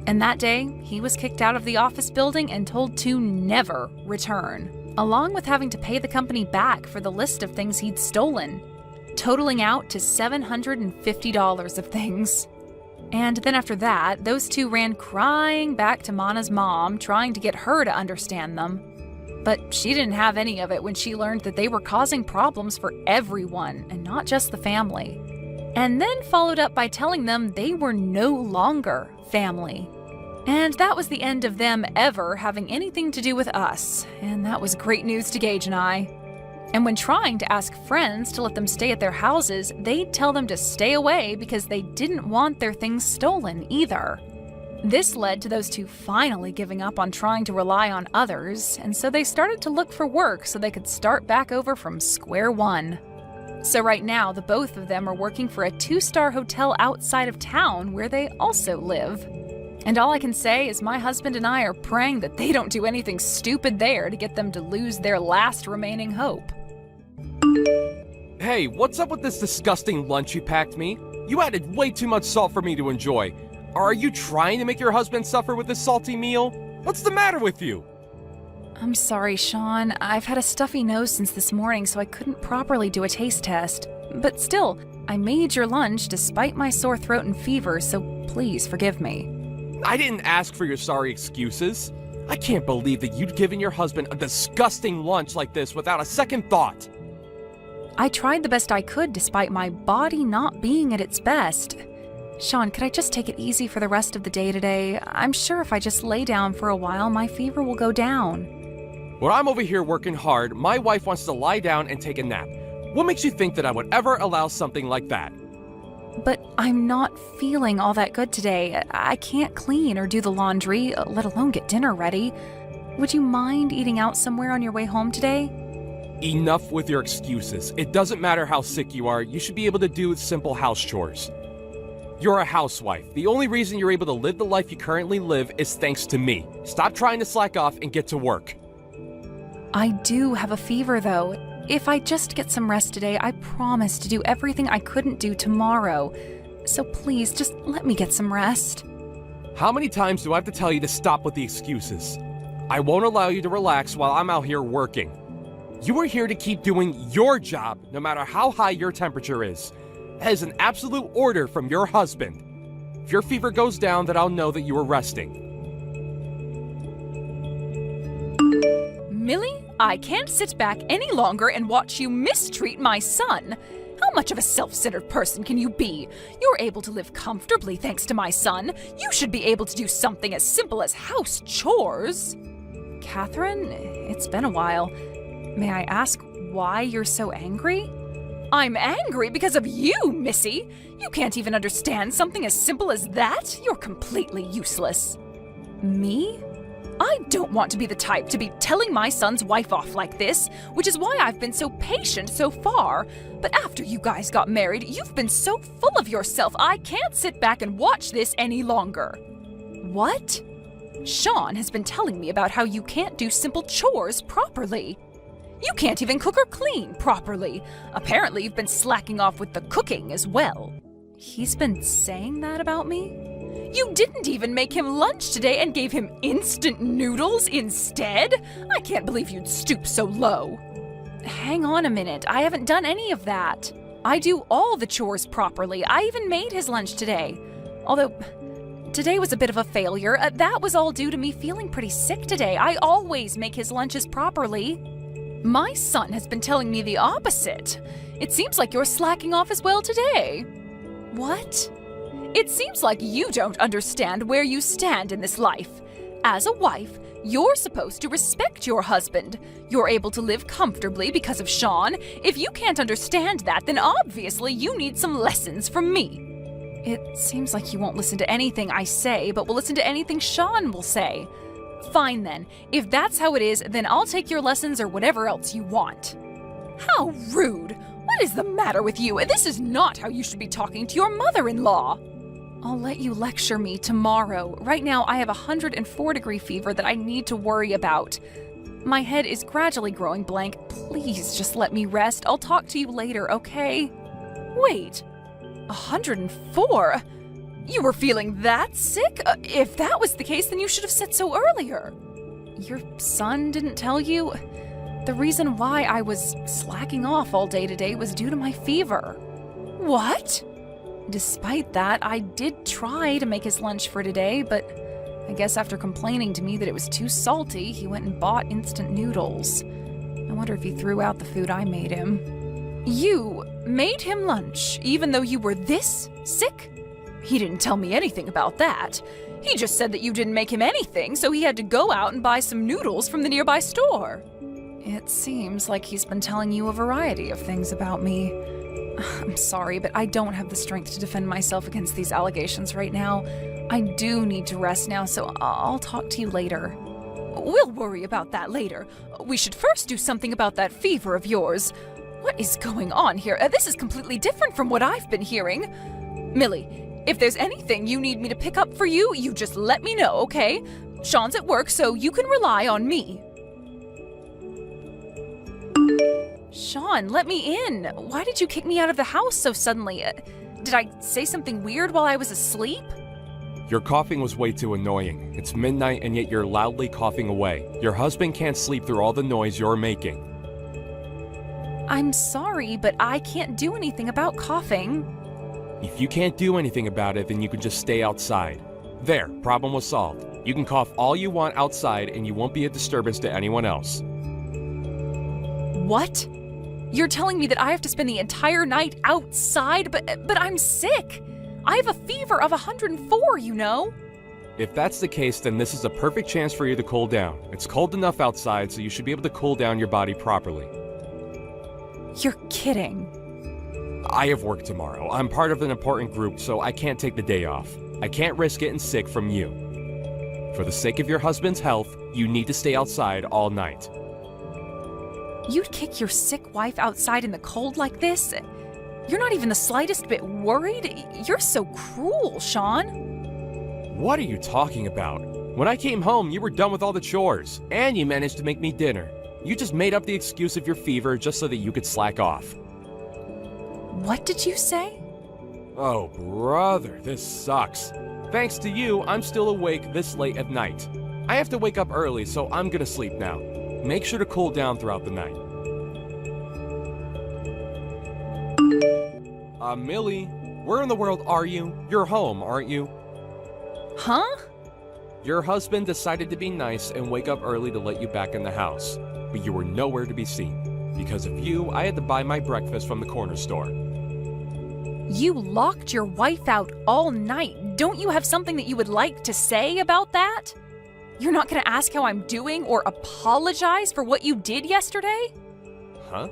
And that day, he was kicked out of the office building and told to never return, along with having to pay the company back for the list of things he'd stolen, totaling out to $750 of things. And then after that, those two ran crying back to Mana's mom, trying to get her to understand them. But she didn't have any of it when she learned that they were causing problems for everyone and not just the family. And then followed up by telling them they were no longer family. And that was the end of them ever having anything to do with us, and that was great news to Gage and I. And when trying to ask friends to let them stay at their houses, they'd tell them to stay away because they didn't want their things stolen either. This led to those two finally giving up on trying to rely on others, and so they started to look for work so they could start back over from square one. So right now, the both of them are working for a 2-star hotel outside of town where they also live. And all I can say is my husband and I are praying that they don't do anything stupid there to get them to lose their last remaining hope. Hey, what's up with this disgusting lunch you packed me? You added way too much salt for me to enjoy. Are you trying to make your husband suffer with this salty meal? What's the matter with you? I'm sorry, Sean. I've had a stuffy nose since this morning, so I couldn't properly do a taste test. But still, I made your lunch despite my sore throat and fever, so please forgive me. I didn't ask for your sorry excuses. I can't believe that you'd given your husband a disgusting lunch like this without a second thought. I tried the best I could despite my body not being at its best. Sean, could I just take it easy for the rest of the day today? I'm sure if I just lay down for a while, my fever will go down. When I'm over here working hard, my wife wants to lie down and take a nap. What makes you think that I would ever allow something like that? But I'm not feeling all that good today. I can't clean or do the laundry, let alone get dinner ready. Would you mind eating out somewhere on your way home today? Enough with your excuses. It doesn't matter how sick you are, you should be able to do simple house chores. You're a housewife. The only reason you're able to live the life you currently live is thanks to me. Stop trying to slack off and get to work. I do have a fever, though. If I just get some rest today, I promise to do everything I couldn't do tomorrow. So please, just let me get some rest. How many times do I have to tell you to stop with the excuses? I won't allow you to relax while I'm out here working. You are here to keep doing your job, no matter how high your temperature is. That is an absolute order from your husband. If your fever goes down, then I'll know that you are resting. Millie, I can't sit back any longer and watch you mistreat my son. How much of a self-centered person can you be? You're able to live comfortably thanks to my son. You should be able to do something as simple as house chores. Catherine, it's been a while. May I ask why you're so angry? I'm angry because of you, Missy. You can't even understand something as simple as that? You're completely useless. Me? I don't want to be the type to be telling my son's wife off like this, which is why I've been so patient so far. But after you guys got married, you've been so full of yourself, I can't sit back and watch this any longer. What? Sean has been telling me about how you can't do simple chores properly. You can't even cook or clean properly. Apparently, you've been slacking off with the cooking as well. He's been saying that about me? You didn't even make him lunch today and gave him instant noodles instead? I can't believe you'd stoop so low. Hang on a minute, I haven't done any of that. I do all the chores properly. I even made his lunch today. Although, today was a bit of a failure. That was all due to me feeling pretty sick today. I always make his lunches properly. My son has been telling me the opposite. It seems like you're slacking off as well today. What? It seems like you don't understand where you stand in this life. As a wife, you're supposed to respect your husband. You're able to live comfortably because of Sean. If you can't understand that, then obviously you need some lessons from me. It seems like you won't listen to anything I say, but will listen to anything Sean will say. Fine then. If that's how it is, then I'll take your lessons or whatever else you want. How rude! What is the matter with you? This is not how you should be talking to your mother-in-law. I'll let you lecture me tomorrow. Right now, I have a 104-degree fever that I need to worry about. My head is gradually growing blank. Please just let me rest. I'll talk to you later, okay? Wait, 104? You were feeling that sick? If that was the case, then you should have said so earlier. Your son didn't tell you? The reason why I was slacking off all day today was due to my fever. What? Despite that, I did try to make his lunch for today, but I guess after complaining to me that it was too salty, he went and bought instant noodles. I wonder if he threw out the food I made him. You made him lunch, even though you were this sick? He didn't tell me anything about that. He just said that you didn't make him anything, so he had to go out and buy some noodles from the nearby store. It seems like he's been telling you a variety of things about me. I'm sorry, but I don't have the strength to defend myself against these allegations right now. I do need to rest now, so I'll talk to you later. We'll worry about that later. We should first do something about that fever of yours. What is going on here? This is completely different from what I've been hearing. Millie, if there's anything you need me to pick up for you, you just let me know, okay? Sean's at work, so you can rely on me. Sean, let me in. Why did you kick me out of the house so suddenly? Did I say something weird while I was asleep? Your coughing was way too annoying. It's midnight and yet you're loudly coughing away. Your husband can't sleep through all the noise you're making. I'm sorry, but I can't do anything about coughing. If you can't do anything about it, then you can just stay outside. There, problem was solved. You can cough all you want outside and you won't be a disturbance to anyone else. What? You're telling me that I have to spend the entire night outside, but I'm sick. I have a fever of 104, you know? If that's the case, then this is a perfect chance for you to cool down. It's cold enough outside, so you should be able to cool down your body properly. You're kidding. I have work tomorrow. I'm part of an important group, so I can't take the day off. I can't risk getting sick from you. For the sake of your husband's health, you need to stay outside all night. You'd kick your sick wife outside in the cold like this? You're not even the slightest bit worried? You're so cruel, Sean. What are you talking about? When I came home, you were done with all the chores, and you managed to make me dinner. You just made up the excuse of your fever just so that you could slack off. What did you say? Oh, brother, this sucks. Thanks to you, I'm still awake this late at night. I have to wake up early, so I'm gonna sleep now. Make sure to cool down throughout the night. Millie, where in the world are you? You're home, aren't you? Huh? Your husband decided to be nice and wake up early to let you back in the house, but you were nowhere to be seen. Because of you, I had to buy my breakfast from the corner store. You locked your wife out all night. Don't you have something that you would like to say about that? You're not gonna ask how I'm doing or apologize for what you did yesterday? Huh?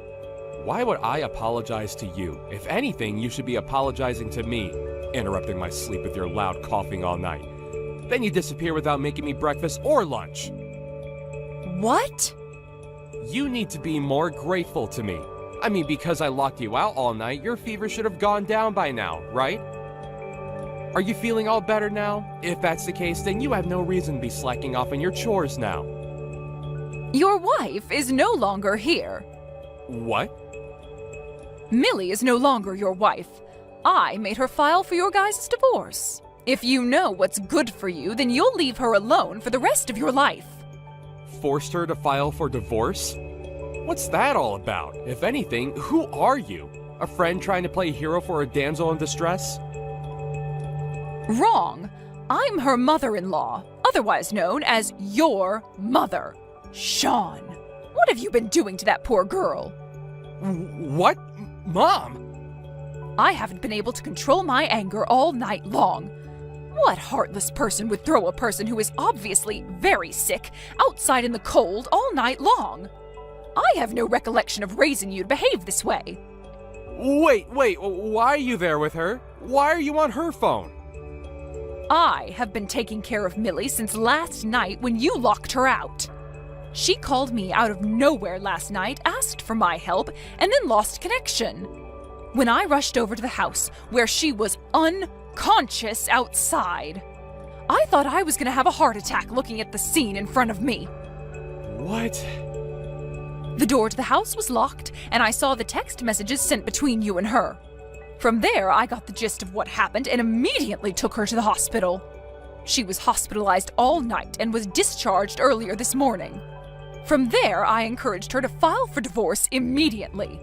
Why would I apologize to you? If anything, you should be apologizing to me, interrupting my sleep with your loud coughing all night. Then you disappear without making me breakfast or lunch. What? You need to be more grateful to me. I mean, because I locked you out all night, your fever should have gone down by now, right? Are you feeling all better now? If that's the case, then you have no reason to be slacking off on your chores now. Your wife is no longer here. What? Millie is no longer your wife. I made her file for your guys' divorce. If you know what's good for you, then you'll leave her alone for the rest of your life. Forced her to file for divorce? What's that all about? If anything, who are you? A friend trying to play hero for a damsel in distress? Wrong. I'm her mother-in-law, otherwise known as your mother, Sean. What have you been doing to that poor girl? What? Mom? I haven't been able to control my anger all night long. What heartless person would throw a person who is obviously very sick outside in the cold all night long? I have no recollection of raising you to behave this way. Wait, why are you there with her? Why are you on her phone? I have been taking care of Millie since last night when you locked her out. She called me out of nowhere last night, asked for my help, and then lost connection. When I rushed over to the house, where she was unconscious outside, I thought I was going to have a heart attack looking at the scene in front of me. What? The door to the house was locked, and I saw the text messages sent between you and her. From there, I got the gist of what happened and immediately took her to the hospital. She was hospitalized all night and was discharged earlier this morning. From there, I encouraged her to file for divorce immediately.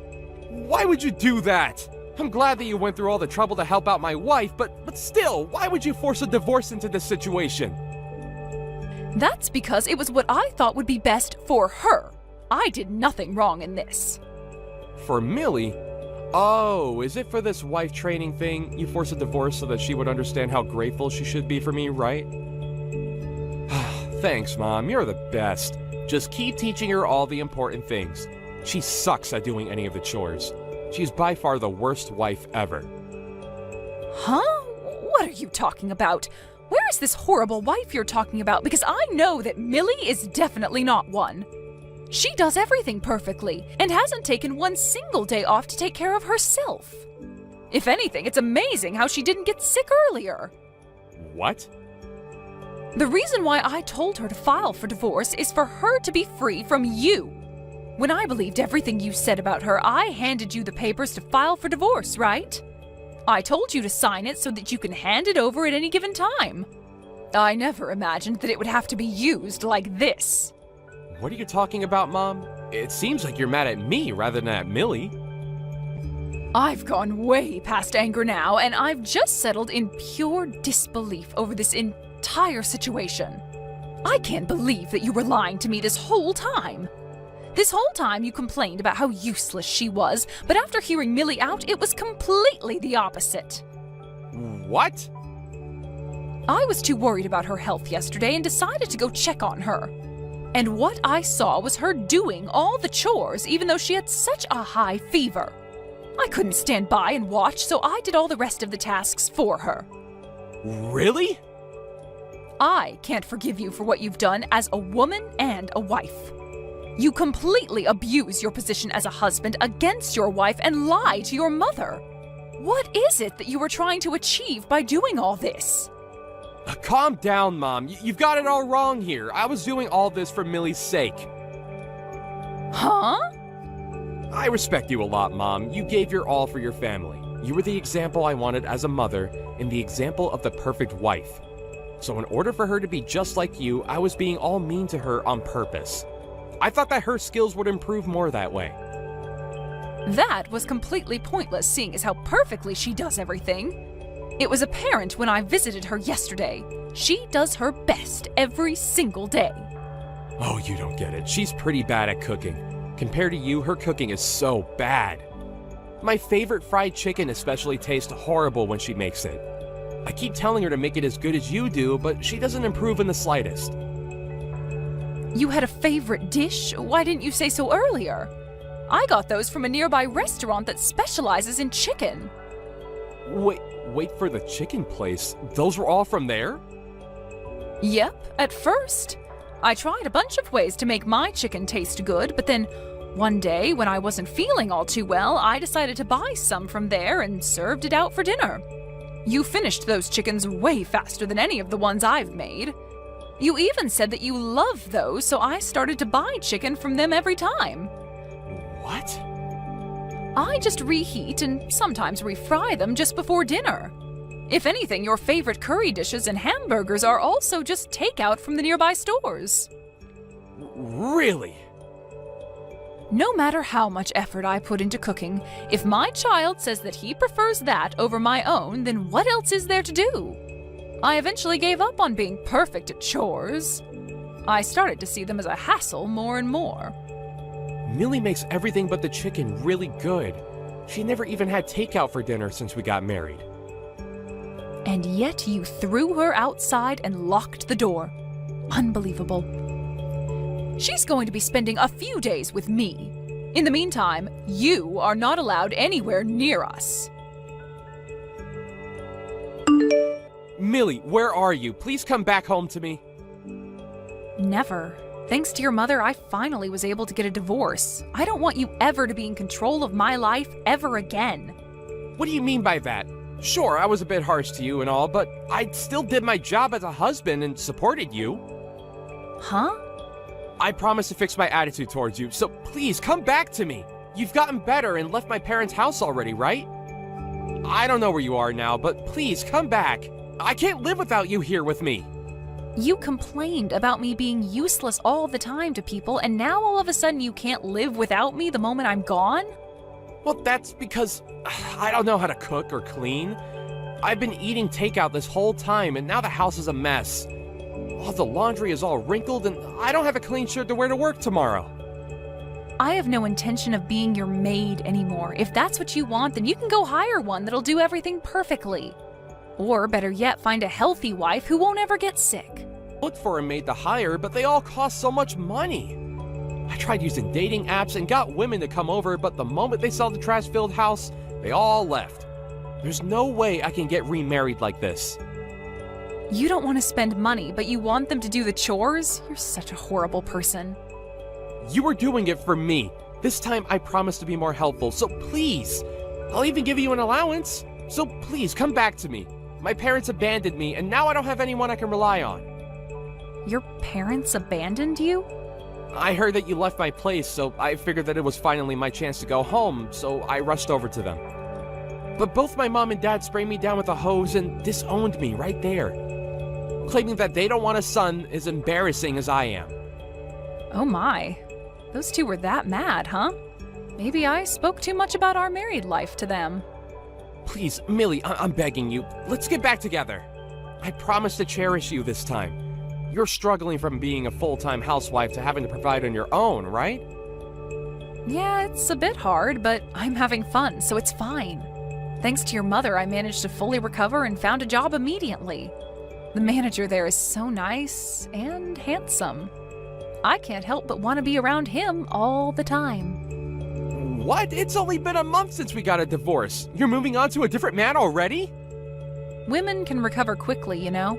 Why would you do that? I'm glad that you went through all the trouble to help out my wife, but still, why would you force a divorce into this situation? That's because it was what I thought would be best for her. I did nothing wrong in this. For Millie? Oh, is it for this wife training thing? You forced a divorce so that she would understand how grateful she should be for me, right? Thanks, Mom. You're the best. Just keep teaching her all the important things. She sucks at doing any of the chores. She's by far the worst wife ever. Huh? What are you talking about? Where is this horrible wife you're talking about? Because I know that Millie is definitely not one. She does everything perfectly and hasn't taken one single day off to take care of herself. If anything, it's amazing how she didn't get sick earlier. What? The reason why I told her to file for divorce is for her to be free from you. When I believed everything you said about her, I handed you the papers to file for divorce, right? I told you to sign it so that you can hand it over at any given time. I never imagined that it would have to be used like this. What are you talking about, Mom? It seems like you're mad at me rather than at Millie. I've gone way past anger now, and I've just settled in pure disbelief over this entire situation. I can't believe that you were lying to me this whole time. This whole time you complained about how useless she was, but after hearing Millie out, it was completely the opposite. What? I was too worried about her health yesterday and decided to go check on her. And what I saw was her doing all the chores even though she had such a high fever. I couldn't stand by and watch, so I did all the rest of the tasks for her. Really? I can't forgive you for what you've done as a woman and a wife. You completely abuse your position as a husband against your wife and lie to your mother. What is it that you were trying to achieve by doing all this? Calm down, Mom. You've got it all wrong here. I was doing all this for Millie's sake. Huh? I respect you a lot, Mom. You gave your all for your family. You were the example I wanted as a mother and the example of the perfect wife. So in order for her to be just like you, I was being all mean to her on purpose. I thought that her skills would improve more that way. That was completely pointless, seeing as how perfectly she does everything. It was apparent when I visited her yesterday. She does her best every single day. Oh, you don't get it. She's pretty bad at cooking. Compared to you, her cooking is so bad. My favorite fried chicken especially tastes horrible when she makes it. I keep telling her to make it as good as you do, but she doesn't improve in the slightest. You had a favorite dish? Why didn't you say so earlier? I got those from a nearby restaurant that specializes in chicken. Wait for the chicken place. Those were all from there? Yep, at first. I tried a bunch of ways to make my chicken taste good, but then one day when I wasn't feeling all too well, I decided to buy some from there and served it out for dinner. You finished those chickens way faster than any of the ones I've made. You even said that you love those, so I started to buy chicken from them every time. What? I just reheat and sometimes refry them just before dinner. If anything, your favorite curry dishes and hamburgers are also just takeout from the nearby stores. Really? No matter how much effort I put into cooking, if my child says that he prefers that over my own, then what else is there to do? I eventually gave up on being perfect at chores. I started to see them as a hassle more and more. Millie makes everything but the chicken really good. She never even had takeout for dinner since we got married. And yet you threw her outside and locked the door. Unbelievable. She's going to be spending a few days with me. In the meantime, you are not allowed anywhere near us. Millie, where are you? Please come back home to me. Never. Thanks to your mother, I finally was able to get a divorce. I don't want you ever to be in control of my life ever again. What do you mean by that? Sure, I was a bit harsh to you and all, but I still did my job as a husband and supported you. Huh? I promised to fix my attitude towards you, so please come back to me. You've gotten better and left my parents' house already, right? I don't know where you are now, but please come back. I can't live without you here with me. You complained about me being useless all the time to people, and now all of a sudden you can't live without me the moment I'm gone? Well, that's because I don't know how to cook or clean. I've been eating takeout this whole time, and now the house is a mess. Oh, the laundry is all wrinkled, and I don't have a clean shirt to wear to work tomorrow. I have no intention of being your maid anymore. If that's what you want, then you can go hire one that'll do everything perfectly. Or better yet, find a healthy wife who won't ever get sick. Looked for a maid to hire, but they all cost so much money. I tried using dating apps and got women to come over, but the moment they saw the trash-filled house, they all left. There's no way I can get remarried like this. You don't want to spend money, but you want them to do the chores? You're such a horrible person. You were doing it for me. This time I promise to be more helpful, so please. I'll even give you an allowance. So please, come back to me. My parents abandoned me, and now I don't have anyone I can rely on. Your parents abandoned you? I heard that you left my place, so I figured that it was finally my chance to go home, so I rushed over to them. But both my mom and dad sprayed me down with a hose and disowned me right there, claiming that they don't want a son as embarrassing as I am. Oh my. Those two were that mad, huh? Maybe I spoke too much about our married life to them. Please, Millie, I'm begging you, let's get back together. I promise to cherish you this time. You're struggling from being a full-time housewife to having to provide on your own, right? Yeah, it's a bit hard, but I'm having fun, so it's fine. Thanks to your mother, I managed to fully recover and found a job immediately. The manager there is so nice and handsome. I can't help but want to be around him all the time. What? It's only been a month since we got a divorce. You're moving on to a different man already? Women can recover quickly, you know.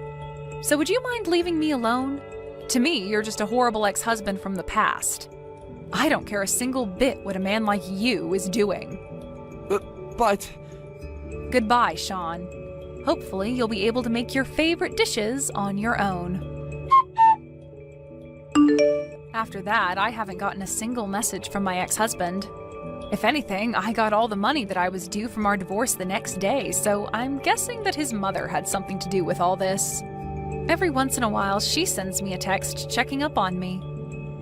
So would you mind leaving me alone? To me, you're just a horrible ex-husband from the past. I don't care a single bit what a man like you is doing. But... Goodbye, Sean. Hopefully, you'll be able to make your favorite dishes on your own. After that, I haven't gotten a single message from my ex-husband. If anything, I got all the money that I was due from our divorce the next day, so I'm guessing that his mother had something to do with all this. Every once in a while, she sends me a text checking up on me.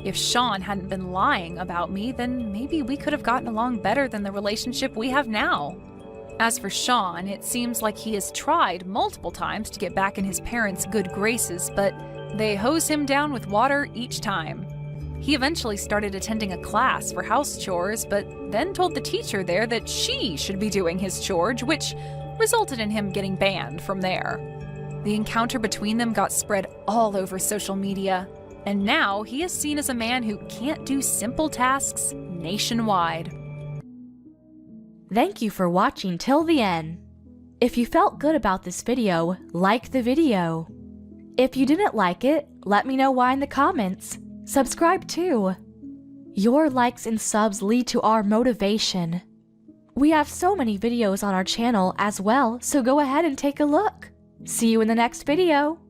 If Sean hadn't been lying about me, then maybe we could have gotten along better than the relationship we have now. As for Sean, it seems like he has tried multiple times to get back in his parents' good graces, but they hose him down with water each time. He eventually started attending a class for house chores, but then told the teacher there that she should be doing his chores, which resulted in him getting banned from there. The encounter between them got spread all over social media, and now he is seen as a man who can't do simple tasks nationwide. Thank you for watching till the end. If you felt good about this video, like the video. If you didn't like it, let me know why in the comments. Subscribe too. Your likes and subs lead to our motivation. We have so many videos on our channel as well, so go ahead and take a look. See you in the next video.